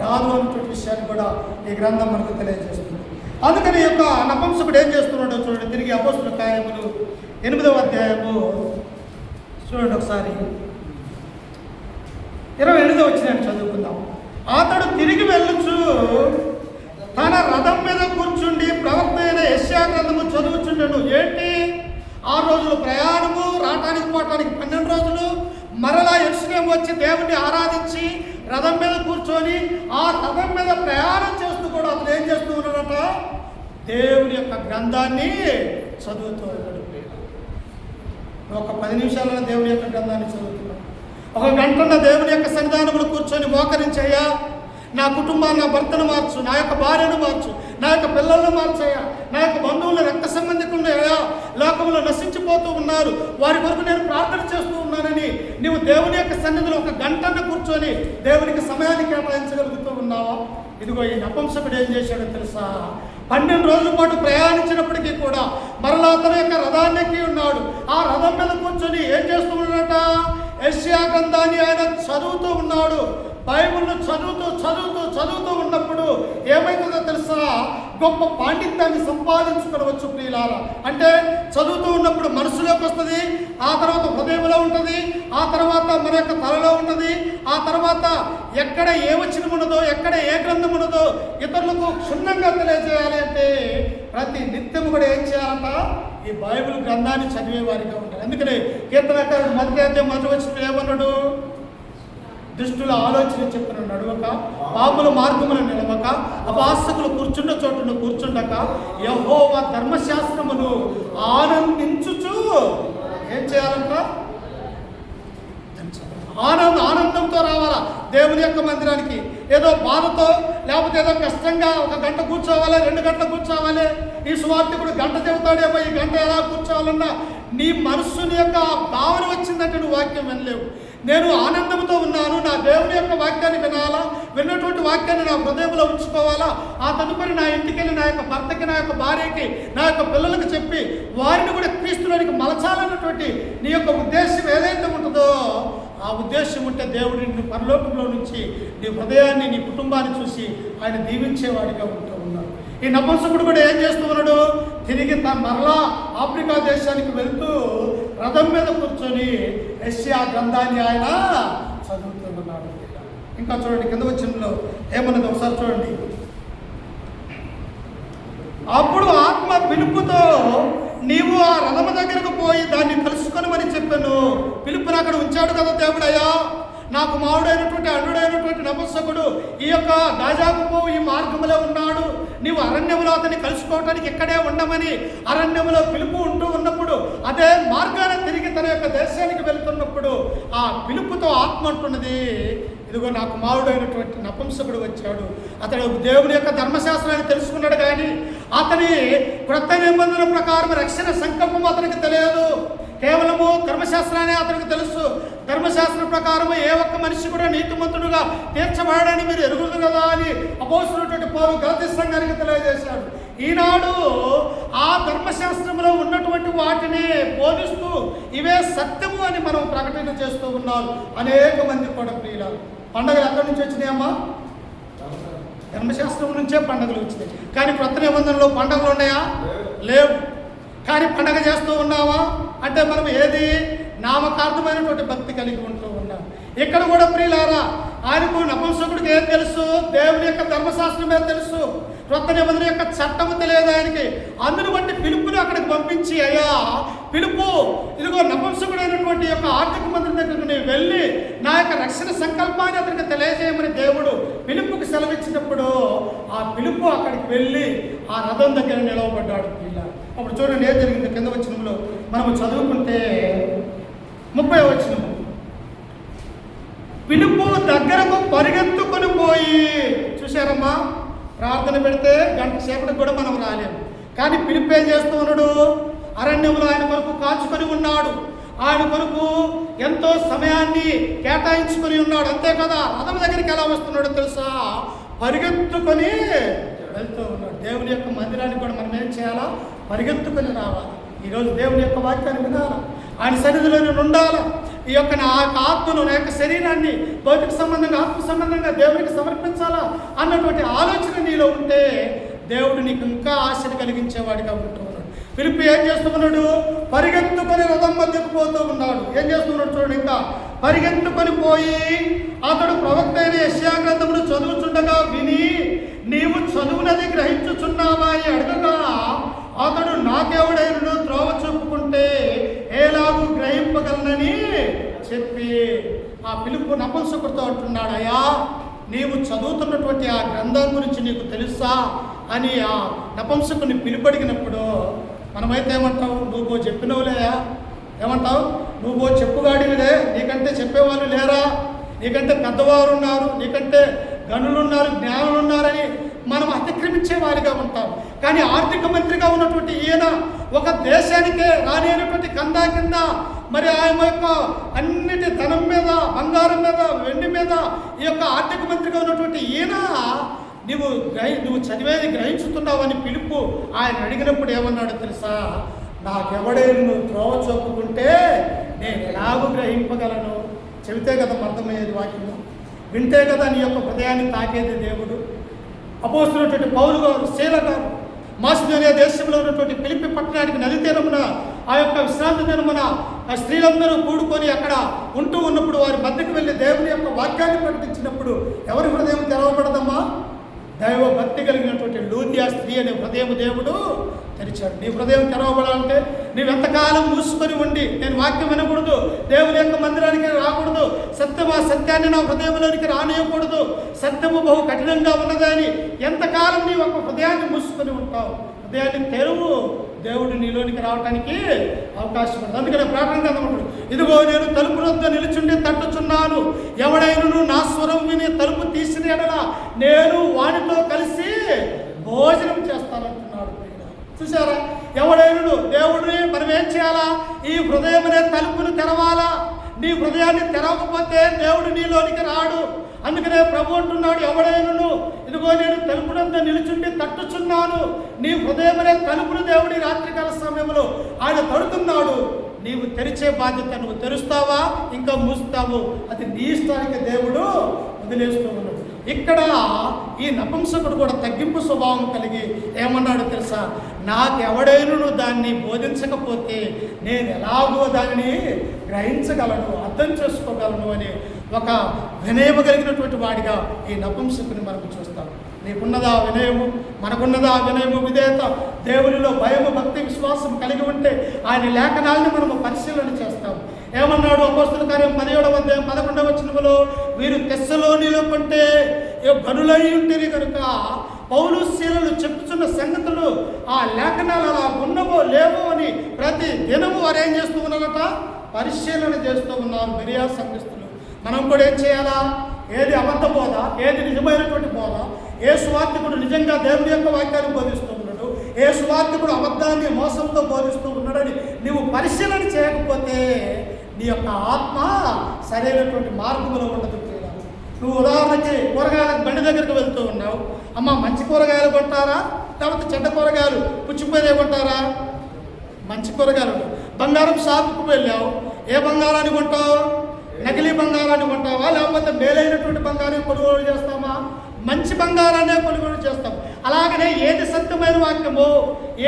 రాదు అన్నటువంటి విషయాన్ని కూడా ఈ గ్రంథం మనకు తెలియజేస్తుంది. అందుకని ఈ యొక్క నపుంసకుడు ఏం చేస్తున్నాడో చూడండి. తిరిగి అపోస్తుల కార్యములు 8వ అధ్యాయము చూడండి ఒకసారి, 28వ వచనాన్ని చదువుకుందాం. అతడు తిరిగి వెళ్ళుచు తన రథం మీద కూర్చుండి ప్రవక్త అయిన యెషయా గ్రంథము చదువుచుండెను. ఏంటి? 6 రోజులు ప్రయాణము, రావటానికి పోవటానికి 12 రోజులు, మరలా యెరూషలేము వచ్చి దేవుణ్ణి ఆరాధించి రథం మీద కూర్చొని ఆ రథం మీద ప్రయాణం చేస్తూ కూడా అతను ఏం చేస్తూ ఉన్నాడట? దేవుని యొక్క గ్రంథాన్ని చదువుతూ ఉన్నాడు. ఒక 10 నిమిషాలలో దేవుని యొక్క గ్రంథాన్ని చదువుతున్నాడు. ఒక గంటన్న దేవుని యొక్క సన్నిధానములు కూర్చొని మోకరించయ్యా, నా కుటుంబాన్ని, నా భర్తను మార్చు, నా యొక్క భార్యను మార్చు, నా యొక్క పిల్లలను మార్చయ్యా, నా యొక్క బంధువులు, రక్త సంబంధికులను అయ్యా లోకంలో నశించిపోతూ ఉన్నారు, వారి కొరకు నేను ప్రార్థన చేస్తూ ఉన్నానని నీవు దేవుని యొక్క సన్నిధిలో ఒక గంటన్న కూర్చొని దేవునికి సమయాన్ని కేటాయించగలుగుతూ ఉన్నావా? ఇదిగో ఈ నపుంసకుడు ఏం చేశాడో తెలుసా? 12 రోజుల పాటు ప్రయాణించినప్పటికీ కూడా మరలా తన యొక్క రథాన్ని ఎక్కి ఉన్నాడు. ఆ రథం మీద కూర్చొని ఏం చేస్తూ ఉన్నాడట? యెషయా గ్రంథాన్ని ఆయన చదువుతూ ఉన్నాడు. బైబిల్ను చదువుతూ ఉన్నప్పుడు ఏమైతుందో తెలుసా? గొప్ప పాండిత్యాన్ని సంపాదించుకోవచ్చు ప్రియులారా. అంటే చదువుతూ ఉన్నప్పుడు మనసులోకి వస్తుంది, ఆ తర్వాత హృదయంలో ఉంటుంది, ఆ తర్వాత మన యొక్క తలలో ఉంటుంది, ఆ తర్వాత ఎక్కడ ఏ వచనం ఉన్నదో, ఎక్కడ ఏ గ్రంథం ఉన్నదో ఇతరులకు క్షుణ్ణంగా తెలియజేయాలి అంటే ప్రతి నిత్యము కూడా ఏం చేయాలంట? ఈ బైబిల్ గ్రంథాన్ని చదివేవారిగా ఉంటారు. అందుకనే కీర్తనకారుడు 1వ అధ్యాయం 1వ వచనం ఏమన్నాడు? దుష్టుల ఆలోచన చెప్పిన నడువక, పాపుల మార్గమున నిలవక, అపహాసకులు కూర్చున్న చోటును కూర్చుండక, యెహోవా ధర్మశాస్త్రమును ఆనందించుచు ఏం చేయాలంట? ఆనందంతో రావాలా దేవుని యొక్క మందిరానికి. ఏదో బాధతో, లేకపోతే ఏదో కష్టంగా 1 గంట కూర్చోవాలి, 2 గంటలు కూర్చోవాలి, ఈ సువార్తికుడు గంట చెబుతాడేమో, ఈ గంట ఎలా కూర్చోవాలన్నా నీ మనస్సుని యొక్క భావన వచ్చిందంటే నువ్వు వాక్యం వినలేవు. నేను ఆనందంతో ఉన్నాను, నా దేవుని యొక్క వాక్యాన్ని వినాలా, విన్నటువంటి వాక్యాన్ని నా హృదయంలో ఉంచుకోవాలా, ఆ తదుపరి నా ఇంటికి వెళ్ళి నా యొక్క భర్తకి, నా యొక్క భార్యకి, నా యొక్క పిల్లలకు చెప్పి వారిని కూడా క్రీస్తులోనికి మలచాలన్నటువంటి నీ యొక్క ఉద్దేశం ఏదైతే ఉంటుందో ఆ ఉద్దేశం ఉంటే దేవుడు నిన్ను పరలోకంలో నుంచి నీ హృదయాన్ని, నీ కుటుంబాన్ని చూసి ఆయన దీవించేవాడిగా ఉంటూ ఉన్నాడు. ఈ నపుంసకుడు కూడా ఏం చేస్తూ ఉన్నాడు? తిరిగి తన మరలా ఆఫ్రికా దేశానికి వెళ్తూ రథం మీద కూర్చొని యెషయా గ్రంథాన్ని ఆయన చదువుతూ ఉన్నాడు. ఇంకా చూడండి కింద వచనంలో ఏమన్నది ఒకసారి చూడండి. అప్పుడు ఆత్మ పిలుపుతో నీవు ఆ రథము దగ్గరకు పోయి దాన్ని కలుసుకొనమని చెప్పాను. పిలుపుని అక్కడ ఉంచాడు కదా దేవుడయ్యా. నా కుమారుడైనటువంటి అల్లుడైనటువంటి నపుంసకుడు ఈ యొక్క గాజాకు పోవు ఈ మార్గంలో ఉన్నాడు, నీవు అరణ్యములో అతన్ని కలుసుకోవటానికి ఇక్కడే ఉండమని అరణ్యములో పిలుపు ఉంటూ ఉన్నప్పుడు, అదే మార్గాన తిరిగి తన యొక్క దేశానికి వెళ్తున్నప్పుడు ఆ పిలుపుతో ఆత్మ అంటున్నది, ఇదిగో నా కుమారుడైనటువంటి నపుంసకుడు వచ్చాడు. అతడు దేవుని యొక్క ధర్మశాస్త్రాన్ని తెలుసుకున్నాడు, కానీ అతని క్రొత్త నిబంధన ప్రకారం రక్షణ సంకల్పం అతనికి తెలియదు. కేవలము ధర్మశాస్త్రాన్ని అతనికి తెలుసు. ధర్మశాస్త్రం ప్రకారం ఏ ఒక్క మనిషి కూడా నీతిమంతుడుగా తీర్చబడని మీరు ఎరుగుదు కదా అని అపోస్తలుడైన పౌలు గలతీ సంఘానికి తెలియజేశాడు. ఈనాడు ఆ ధర్మశాస్త్రంలో ఉన్నటువంటి వాటిని బోధిస్తూ ఇవే సత్యము అని మనం ప్రకటన చేస్తూ ఉన్నారు అనేక మంది కూడా ప్రియులారు. పండుగలు ఎక్కడి నుంచి వచ్చినాయమ్మా? ధర్మశాస్త్రం నుంచే పండుగలు వచ్చినాయి. కానీ క్రొత్త నిబంధనలో పండుగలు ఉన్నాయా? లేవు. కానీ పండగ చేస్తూ ఉన్నావా అంటే మనం ఏది నామకార్థమైనటువంటి భక్తి కలిగి ఉంటూ ఉన్నాం. ఇక్కడ కూడా ప్రియులారా, ఆయనకు నపుంసకుడికి ఏం తెలుసు? దేవుని యొక్క ధర్మశాస్త్రమే తెలుసు, క్రొత్త నిబంధన యొక్క చట్టము తెలియదు ఆయనకి. అందును బట్టి పిలుపుని అక్కడికి పంపించి, అయ్యా పిలుపు, ఇదిగో నపుంసకుడైనటువంటి యొక్క ఆర్థిక మంత్రి దగ్గరికి నేను వెళ్ళి నా యొక్క రక్షణ సంకల్పాన్ని అతనికి తెలియజేయమని దేవుడు పిలుపుకి సెలవిచ్చినప్పుడు ఆ పిలుపు అక్కడికి వెళ్ళి ఆ రథం దగ్గర నిలవబడ్డాడు. ఇలా అప్పుడు చూడండి ఏం జరిగింది. కింద వచనంలో మనము చదువుకుంటే 30వ వచనము, పిలుపు దగ్గరకు పరిగెత్తుకొని పోయి. చూశారమ్మా, ప్రార్థన పెడితే గంట సేపటికి కూడా మనం రాలేము. కానీ పిలుపు ఏం చేస్తూ ఉన్నాడు? అరణ్యంలో ఆయన కొరకు కాచుకొని ఉన్నాడు, ఆయన కొరకు ఎంతో సమయాన్ని కేటాయించుకొని ఉన్నాడు. అంతే కదా, రథం దగ్గరికి ఎలా వస్తున్నాడో తెలుసా? పరిగెత్తుకొని వెళ్తూ ఉన్నాడు. దేవుని యొక్క మందిరానికి కూడా మనం ఏం చేయాలా? పరిగెత్తుకొని రావాలి. ఈరోజు దేవుని యొక్క వాక్యాన్ని వినాలా, ఆయన సన్నిధిలో నేను ఉండాలా, ఈ యొక్క నా ఆత్మను, నా యొక్క శరీరాన్ని భౌతిక సంబంధంగా ఆత్మ సంబంధంగా దేవునికి సమర్పించాలా అన్నటువంటి ఆలోచన నీలో ఉంటే దేవుడు నీకు ఇంకా ఆశను కలిగించేవాడిగా ఉంటూ ఉన్నాడు. పిలుపు ఏం చేస్తున్నాడు? పరిగెత్తుకొని రథం మధ్యకు పోతూ ఉన్నాడు. ఏం చేస్తున్నాడు చూడండి, ఇంకా పరిగెత్తుకొని పోయి అతడు ప్రవక్త అయిన యెషయా గ్రంథమును చదువుచుండగా విని, నీవు చదువునది గ్రహించుచున్నావా అని అడగగా, అతడు నాకెవడైనా త్రోవ చూపుకుంటే ఎలాగూ గ్రహింపగలనని చెప్పి ఆ పిలుపు నపుంసకుడితో అంటున్నాడు, అయ్యా నీవు చదువుతున్నటువంటి ఆ గ్రంథం గురించి నీకు తెలుసా అని ఆ నపుంసకుని పిలుపడిగినప్పుడు మనమైతే ఏమంటావు? నువ్వు చెప్పినవులేయా, ఏమంటావు? నువ్వు చెప్పుగాడివిలే, నీకంటే చెప్పేవాళ్ళు లేరా, నీకంటే పెద్దవారు ఉన్నారు, నీకంటే గనులు ఉన్నారు, జ్ఞానులు ఉన్నారని మనం అతిక్రమించే వారిగా ఉంటాం. కానీ ఆర్థిక మంత్రిగా ఉన్నటువంటి ఈయన ఒక దేశానికే రానిటువంటి కందా కింద మరి ఆయన యొక్క అన్నిటి ధనం మీద, బంగారం మీద, వెండి మీద ఈ యొక్క ఆర్థిక మంత్రిగా ఉన్నటువంటి ఈయన నువ్వు చదివేది గ్రహించుతున్నావని పిలుపు ఆయన అడిగినప్పుడు ఏమన్నాడో తెలుసా? నాకెవడైనా నువ్వు త్రోవ చూపుకుంటే నేను ఎలాగూ గ్రహింపగలను. చెబితే కదా అర్థమయ్యేది వాక్యము, వింటే కదా నీ యొక్క హృదయాన్ని తాకేది దేవుడు. అపోస్తులైనటువంటి పౌలు గారు, శీల గారు మాసిదోనియా దేశంలో ఉన్నటువంటి ఫిలిప్పి పట్టణానికి నది తీరమున ఆ యొక్క విశ్రాంతి దినమున ఆ స్త్రీలందరూ కూడుకొని అక్కడ ఉంటూ ఉన్నప్పుడు వారి మధ్యకు వెళ్ళి దేవుని యొక్క వాక్యాన్ని ప్రకటించినప్పుడు ఎవరి హృదయం తెరవబడదమ్మా? దైవ భక్తి కలిగినటువంటి లూదియా స్త్రీ అనే హృదయం దేవుడు తెరిచాడు. నీ హృదయం తెరవబడాలంటే నీవెంతకాలం మూసుకొని ఉండి నేను వాక్యం వినకూడదు, దేవుని యొక్క మందిరానికి రాకూడదు, సత్యాన్ని నా హృదయంలోనికి రానియకూడదు, సత్యము బహు కఠినంగా ఉన్నదని ఎంతకాలం నీ ఒక హృదయాన్ని మూసుకొని ఉంటావు? హృదయాన్ని తెరువు, దేవుడు నీలోనికి రావడానికి అవకాశం ఉంది. అందుకనే ప్రార్థన కదమంటాడు, ఇదిగో నేను తలుపు వద్ద నిలుచుండి తట్టుచున్నాను, ఎవడైనా నా స్వరం విని తలుపు తీసిన ఎడల నేను వానితో కలిసి భోజనం చేస్తానంటున్నాడు. చూసారా? ఎవడైనా దేవుడిని మనం ఏం చేయాలా? ఈ హృదయం అనే తలుపును తెరవాలా. నీ హృదయాన్ని తెరవకపోతే దేవుడు నీలోనికి రాడు. అందుకనే ప్రభు అంటున్నాడు, ఎవడైనా ఇదిగో నేను తలుపునంతా నిలుచుండి తట్టుచున్నాను. నీ హృదయం అనే తలుపును దేవుడి రాత్రికాల సమయంలో ఆయన తడుతున్నాడు. నీవు తెరిచే బాధ్యత, నువ్వు తెరుస్తావా ఇంకా మూస్తావు, అది నీ ఇష్టానికి దేవుడు వదిలేస్తూ ఉన్నాడు. ఇక్కడ ఈ నపుంసకుడు కూడా తగ్గింపు స్వభావం కలిగి ఏమన్నాడు తెలుసా? నాకెవడైనా దాన్ని బోధించకపోతే నేను ఎలాగో దానిని గ్రహించగలను, అర్థం చేసుకోగలను అని ఒక వినయము కలిగినటువంటి వాడిగా ఈ నపుంసకుని మనం చూస్తాం. నీకున్నదా వినయము, మనకున్నదా వినయము, విధేయత, దేవునిలో భయము, భక్తి, విశ్వాసం కలిగి ఉంటే ఆయన లేఖనాలను మనము పరిశీలన చేస్తాం. ఏమన్నాడు? అపోస్తల కార్యం 17వ అధ్యాయం 11వ వచనములో, వీరు తెస్సలోనిలో కంటే గనులై ఉంటేనే కనుక పౌలు శీలలు చెప్పుచున్న సంగతులు ఆ లేఖనాలు అలా ఉన్నవో లేవో అని ప్రతి దినము వారు ఏం చేస్తూ ఉన్నారట? పరిశీలన చేస్తూ ఉన్నారు బెరియా సంఘస్థులు. మనం కూడా ఏం చేయాలా? ఏది అబద్ధ బోధ, ఏది నిజమైనటువంటి బోధ, ఏ సువార్థికుడు నిజంగా దేవుని యొక్క వాక్యాన్ని బోధిస్తూ ఉన్నాడు, ఏ సువార్థికుడు అబద్ధాన్ని మోసంతో బోధిస్తూ ఉన్నాడని నీవు పరిశీలన చేయకపోతే నీ యొక్క ఆత్మ సరైనటువంటి మార్గంలో ఉండదు. నువ్వు ఉదాహరణకి కూరగాయల బండి దగ్గరికి వెళ్తూ ఉన్నావు, అమ్మ మంచి కూరగాయలు కొంటారా లేకపోతే చెడ్డ కూరగాయలు పుచ్చిపోయినే కొంటారా? మంచి కూరగాయలు. బంగారం షాపుకు వెళ్ళావు, ఏ బంగారాన్ని కొంటావు? నకిలీ బంగారాన్ని కొంటావా లేకపోతే మేలైనటువంటి బంగారం కొనుగోలు చేస్తామా? మంచి బంగారాన్ని కొనుగోలు చేస్తాం. అలాగనే ఏది సత్యమైన వాక్యమో,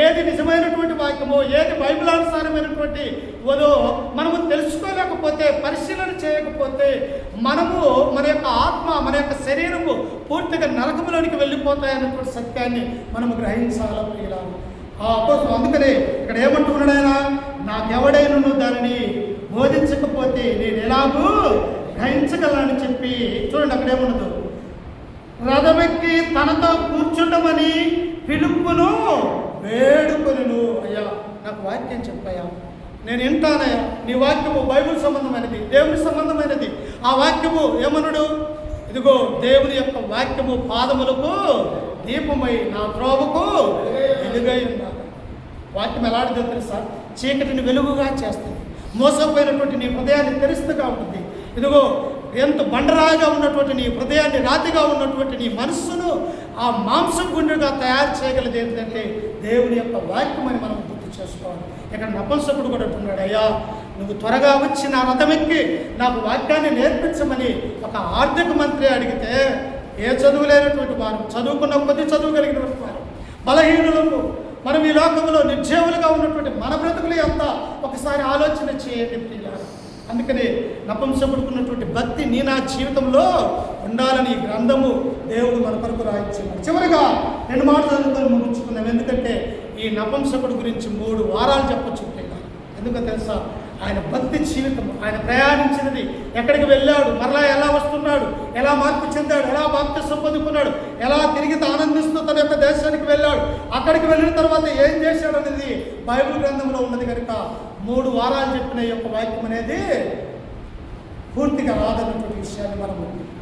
ఏది నిజమైనటువంటి వాక్యమో, ఏది బైబిలానుసారమైనటువంటి వదో మనము తెలుసుకోలేకపోతే, పరిశీలన చేయకపోతే మనము మన యొక్క ఆత్మ, మన యొక్క శరీరము పూర్తిగా నరకములోనికి వెళ్ళిపోతాయన్నటువంటి సత్యాన్ని మనము గ్రహించాలి ప్రియులారా. అందుకనే ఇక్కడ ఏమంటున్నాడు ఆయన, నాకెవడైనా దానిని బోధించకపోతే నేను ఎలాగూ గ్రహించగలనని చెప్పి చూడండి. అక్కడ ఏముండదు, రథమెక్కి తనతో కూర్చుండమని పిలుపును వేడుకొనును. అయ్యా నాకు వాక్యం చెప్పయ్యా, నేను వింటానయ్యా, నీ వాక్యము బైబిల్ సంబంధమైనది, దేవుని సంబంధమైనది. ఆ వాక్యము ఏమనుడు, ఇదిగో దేవుని యొక్క వాక్యము పాదములకు దీపమై నా త్రోవకు వెలుగై ఉన్నాను. వాక్యం ఎలాంటిదో తెలుసా, చీకటిని వెలుగుగా చేస్తుంది, మోసపోయినటువంటి నీ హృదయాన్ని తెరుస్తుగా ఉంటుంది. ఇదిగో ఎంత బండరాయిగా ఉన్నటువంటి నీ హృదయాన్ని, రాతిగా ఉన్నటువంటి నీ మనస్సును ఆ మాంసం గుండెగా తయారు చేయగలదు ఏంటంటే దేవుని యొక్క వాక్యం అని మనం గుర్తు చేసుకోవాలి. ఇక్కడ నపుంసకుడు కూడా అంటున్నాడు, అయ్యా నువ్వు త్వరగా వచ్చి నా రథమెక్కి నాకు వాక్యాన్ని నేర్పించమని ఒక ఆర్థిక మంత్రి అడిగితే, ఏ చదువు లేనటువంటి వారు, చదువుకున్న కొద్ది చదువు కలిగినటువంటి వారు, బలహీనులకు, మనం ఈ లోకంలో నిర్జీవులుగా ఉన్నటువంటి మన బ్రతుకులు ఎంత ఒకసారి ఆలోచన చేయండి ప్రియులారా. అందుకని నపుంసకుడుకున్నటువంటి భక్తి నీ నా జీవితంలో ఉండాలని ఈ గ్రంథము దేవుడు మన కొరకు రాయించాడు. చివరిగా 2 మాటలు చదువుకొని ముగించుకుందాం. ఎందుకంటే ఈ నపుంసకుడు గురించి 3 వారాలు చెప్పొచ్చు ప్రియులారా. ఎందుకో తెలుసా, ఆయన భక్తి జీవితం, ఆయన ప్రయాణించినది, ఎక్కడికి వెళ్ళాడు, మరలా ఎలా వస్తున్నాడు, ఎలా మార్పు చెందాడు, ఎలా బాప్తిసం పొందుకున్నాడు, ఎలా తిరిగి ఆనందిస్తూ తన యొక్క దేశానికి వెళ్ళాడు, అక్కడికి వెళ్ళిన తర్వాత ఏం చేశాడు అనేది బైబిల్ గ్రంథంలో ఉన్నది. కనుక 3 వారాలు చెప్పిన ఈ యొక్క వాక్యం అనేది పూర్తిగా రాదన్నటువంటి విషయాన్ని మనం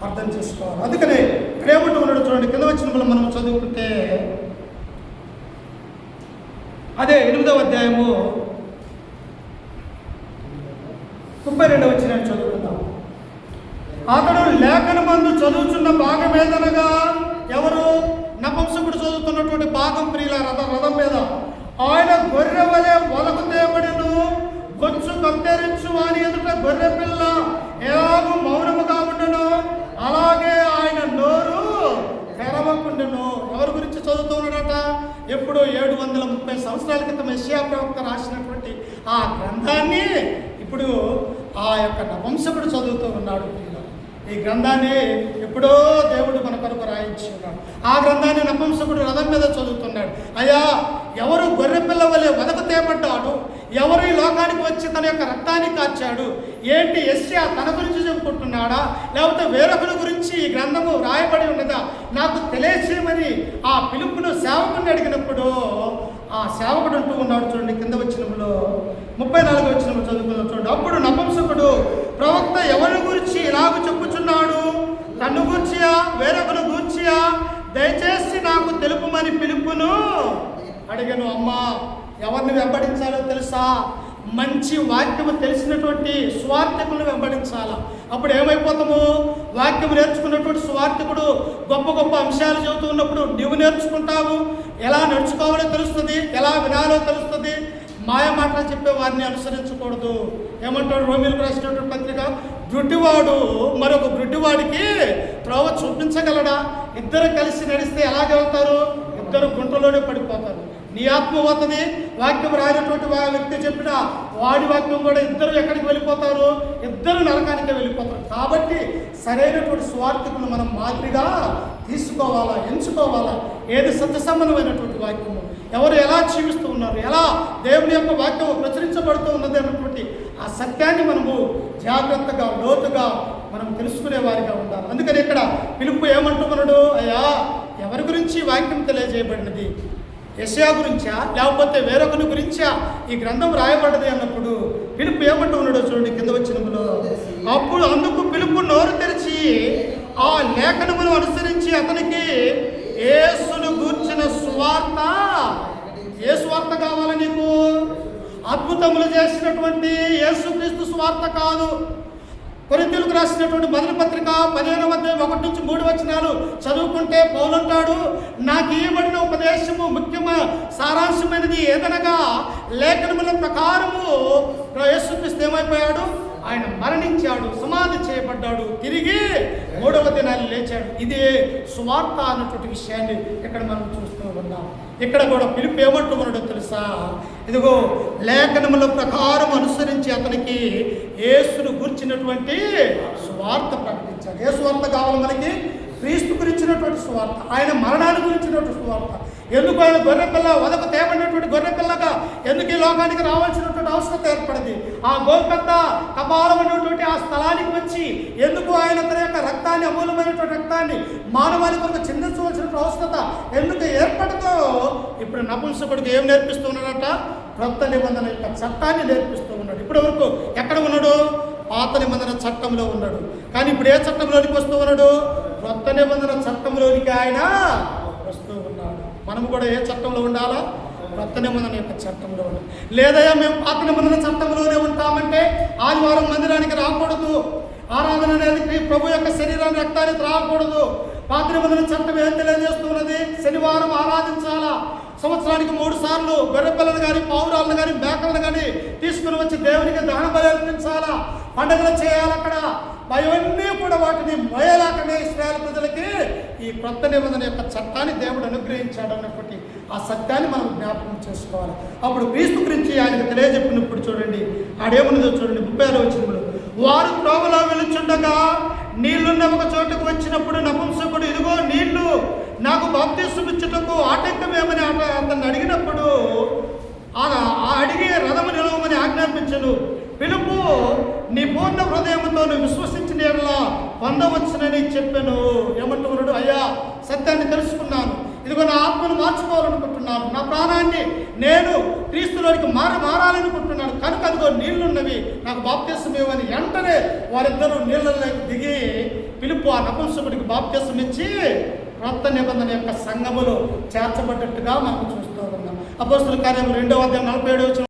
అర్థం చేసుకోవాలి. అందుకనే ప్రేమతో ఉన్నాడు చూడండి, కింద వచ్చిన మనం చదువుకుంటే అదే 8వ అధ్యాయము 32వ వచనం చదువుకుందాం. అతడు లేఖనమందు చదువుతున్న భాగం ఏదనగా, ఎవరు, నపుంసకుడు చదువుతున్నటువంటి భాగం ప్రియుల రథం మీద, ఆయన గొర్రె వలె వలకు తేబడిను, గొంచు కత్తెరించు వాని ఎదుట గొర్రె పిల్ల ఎలాగూ మౌనముగా ఉండను, అలాగే ఆయన నోరు తెరవకుండెను. ఎవరి గురించి చదువుతున్నాడట? ఎప్పుడు 730 సంవత్సరాల క్రితం యెషయా ప్రవక్త రాసినటువంటి ఆ గ్రంథాన్ని ఇప్పుడు ఆ యొక్క నపుంసకుడు చదువుతూ ఉన్నాడు. ఈ గ్రంథాన్ని ఎప్పుడో దేవుడు మన కొరకు రాయించి ఉన్నాడు. ఆ గ్రంథాన్ని నపుంసకుడు రథం మీద చదువుతున్నాడు. అయ్యా ఎవరు గొర్రెపిల్ల వలె వదకు తేబడ్డాడు, ఎవరు ఈ లోకానికి వచ్చి తన యొక్క రక్తాన్ని కార్చాడు, ఏంటి యెషయా తన గురించి చెప్పుకుంటున్నాడా, లేకపోతే వేరొకరి గురించి ఈ గ్రంథము రాయబడి ఉన్నదా, నాకు తెలియచేయమని ఆ పిలుపును సేవకుని అడిగినప్పుడు ఆ సేవకుడు అంటూ ఉన్నాడు. చూడండి కింద వచనంలో 34వ వచనం చదువుకున్నాం చూడండి. అప్పుడు నపుంసకుడు, ప్రవక్త ఎవరి గురించి ఇలాగ చెప్పుచున్నాడు, తన్ను గూర్చియా వేరొకరు గూర్చియా, దయచేసి నాకు తెలుపుమని పిలుపును అడిగాను. అమ్మా ఎవరిని వెంబడించాలో తెలుసా? మంచి వాక్యము తెలిసినటువంటి స్వార్థకులను వెంబడించాల. అప్పుడు ఏమైపోతాము? వాక్యము నేర్చుకున్నటువంటి స్వార్థకుడు గొప్ప గొప్ప అంశాలు చెబుతూ ఉన్నప్పుడు నువ్వు నేర్చుకుంటావు, ఎలా నడుచుకోవాలో తెలుస్తుంది, ఎలా వినాలో తెలుస్తుంది. మాయ మాటలు చెప్పే వారిని అనుసరించకూడదు. ఏమంటాడు రోమీయులకు రాసినటువంటి పత్రిక, గుడ్డివాడు మరొక గుడ్డివాడికి త్రోవ చూపించగలడా? ఇద్దరు కలిసి నడిస్తే ఎలాగ వెళ్తారు? ఇద్దరు గుంటలోనే పడిపోతారు. నీ ఆత్మ పోతుంది, వాక్యం రాయినటువంటి వ్యక్తి చెప్పిన వాడి వాక్యం కూడా ఇద్దరు ఎక్కడికి వెళ్ళిపోతారు? ఇద్దరు నరకానికి వెళ్ళిపోతారు. కాబట్టి సరైనటువంటి స్వార్థకులను మనం మాదిరిగా తీసుకోవాలా, ఎంచుకోవాలా. ఏది సత్య సంబంధమైనటువంటి వాక్యము, ఎవరు ఎలా జీవిస్తూ ఉన్నారు, ఎలా దేవుని యొక్క వాక్యము ప్రచురించబడుతూ ఉన్నది అన్నటువంటి ఆ సత్యాన్ని మనము జాగ్రత్తగా లోతుగా మనం తెలుసుకునే వారిగా ఉండాలి. అందుకని ఇక్కడ పిలుపు ఏమంటున్నాడు? అయ్యా ఎవరి గురించి వాక్యం తెలియజేయబడినది? యెషయా గురించా లేకపోతే వేరొకరి గురించా ఈ గ్రంథం రాయబడ్డది అన్నప్పుడు పిలుపు ఏమంటూ ఉన్నాడో చూడండి కింద వచ్చినప్పుడు. అప్పుడు అందుకు పిలుపు నోరు తెరిచి ఆ లేఖనమును అనుసరించి అతనికి యేసును గూర్చిన సువార్త. ఏ సువార్త కావాలి నీకు? అద్భుతములు చేసినటువంటి యేసుక్రీస్తు సువార్త కాదు. కొరింథీయులకు రాసినటువంటి మొదటి పత్రిక 15వ అధ్యాయం 1-3 వచనాలు చదువుకుంటే పౌలంటాడు, నాకు ఇవ్వబడిన ఉపదేశము ముఖ్యమైన సారాంశమైనది ఏదనగా లేఖనముల ప్రకారము యేసుక్రీస్తు ఏమైపోయాడు? ఆయన మరణించాడు, సమాధి చేయబడ్డాడు, తిరిగి మూడవ దినాన్ని లేచాడు. ఇదే సువార్త అన్నటువంటి విషయాన్ని ఇక్కడ మనం చూస్తూ ఉన్నాం. ఇక్కడ కూడా పిలుపు ఏమంటూ ఉన్నాడో తెలుసా? ఇదిగో లేఖనముల ప్రకారం అనుసరించి అతనికి యేసును గురించినటువంటి సువార్త ప్రకటించాడు. ఏ సువార్త కావాలి మనకి? క్రీస్తు గురించినటువంటి సువార్త, ఆయన మరణాన్ని గురించినటువంటి సువార్త. ఎందుకు ఆయన గొర్రెపిల్ల వదకు తేబడినటువంటి గొర్రెపిల్లగా ఎందుకు ఈ లోకానికి రావాల్సినటువంటి అవసరం ఏర్పడింది? ఆ గోపెద్ద కపాలమైనటువంటి ఆ స్థలానికి వచ్చి ఎందుకు ఆయన తన యొక్క రక్తాన్ని, అమూల్యమైనటువంటి రక్తాన్ని మానవాళి కొరకు చిందించవలసినటువంటి అవసరత ఎందుకు ఏర్పడదో ఇప్పుడు నపుంసకుడికి ఏం నేర్పిస్తూ ఉన్నాడట? క్రొత్త నిబంధన యొక్క చట్టాన్ని నేర్పిస్తూ ఉన్నాడు. ఇప్పటి వరకు ఎక్కడ ఉన్నాడు? పాత నిబంధన చట్టంలో ఉన్నాడు. కానీ ఇప్పుడు ఏ చట్టంలోనికి వస్తూ ఉన్నాడు? క్రొత్త నిబంధన చట్టంలోనికి ఆయన వస్తూ ఉన్నాడు. మనము కూడా ఏ చట్టంలో ఉండాలా? క్రొత్త నిబంధన యొక్క చట్టంలో ఉండాలి. లేదయ్యా మేము పాత నిబంధన చట్టంలోనే ఉంటామంటే ఆదివారం మందిరానికి రాకూడదు, ఆరాధన అనేది ప్రభు యొక్క శరీరాన్ని, రక్తాన్ని త్రాగకూడదు. పాత నిబంధన చట్టం ఏం తెలియజేస్తున్నది? శనివారం ఆరాధించాలా, సంవత్సరానికి 3 సార్లు గొర్రెపిల్లను కానీ, పావురాలను కానీ, మేకలను కానీ తీసుకుని వచ్చి దేవునికి దహన బలి అర్పించాలా, పండుగలు చేయాలి. అక్కడ అవన్నీ కూడా వాటిని మోయలాకనే ఇశ్రాయేలు ప్రజలకి ఈ క్రొత్త నిబంధన యొక్క చట్టాన్ని దేవుడు అనుగ్రహించాడు అన్నటువంటి ఆ సత్యాన్ని మనం జ్ఞాపకం చేసుకోవాలి. అప్పుడు క్రీస్తు గురించి ఆయనకు తెలియజెప్పినప్పుడు చూడండి, ఆడేమున్నదో చూడండి. 36వ వచనంలో, వారు త్రోవలో వెలుచుండగా నీళ్లున్న ఒక చోటుకు వచ్చినప్పుడు నపుంసకుడు, ఇదిగో నీళ్లు, నాకు బాప్తిస్మం ఇచ్చుటకు ఆటంకమేమని అతన్ని అడిగినప్పుడు అడిగి రథము నిలవమని ఆజ్ఞాపించను. పిలుపు నీ పూర్ణ హృదయంతో విశ్వసించిన ఎడలా పొందవచ్చునని చెప్పాను. ఏమంటున్నాడు? అయ్యా, సత్యాన్ని తెలుసుకున్నాను, ఇదిగో నా ఆత్మను మార్చుకోవాలనుకుంటున్నాను, నా ప్రాణాన్ని నేను క్రీస్తులోనికి మారాలనుకుంటున్నాను, కనుక అదిగో నీళ్లున్నవి, నాకు బాప్తిస్మం ఇవ్వని. వెంటనే వారిద్దరూ నీళ్ళలోకి దిగి పిలుపు ఆ నపుంసకుడికి బాప్తిస్మం ఇచ్చి క్రొత్త నిబంధన యొక్క సంఘములో చేర్చబడ్డట్టుగా మనం చూస్తూ ఉన్నాం. అపోస్తలుల కార్యములు 2వ అధ్యాయం 47వ వచనం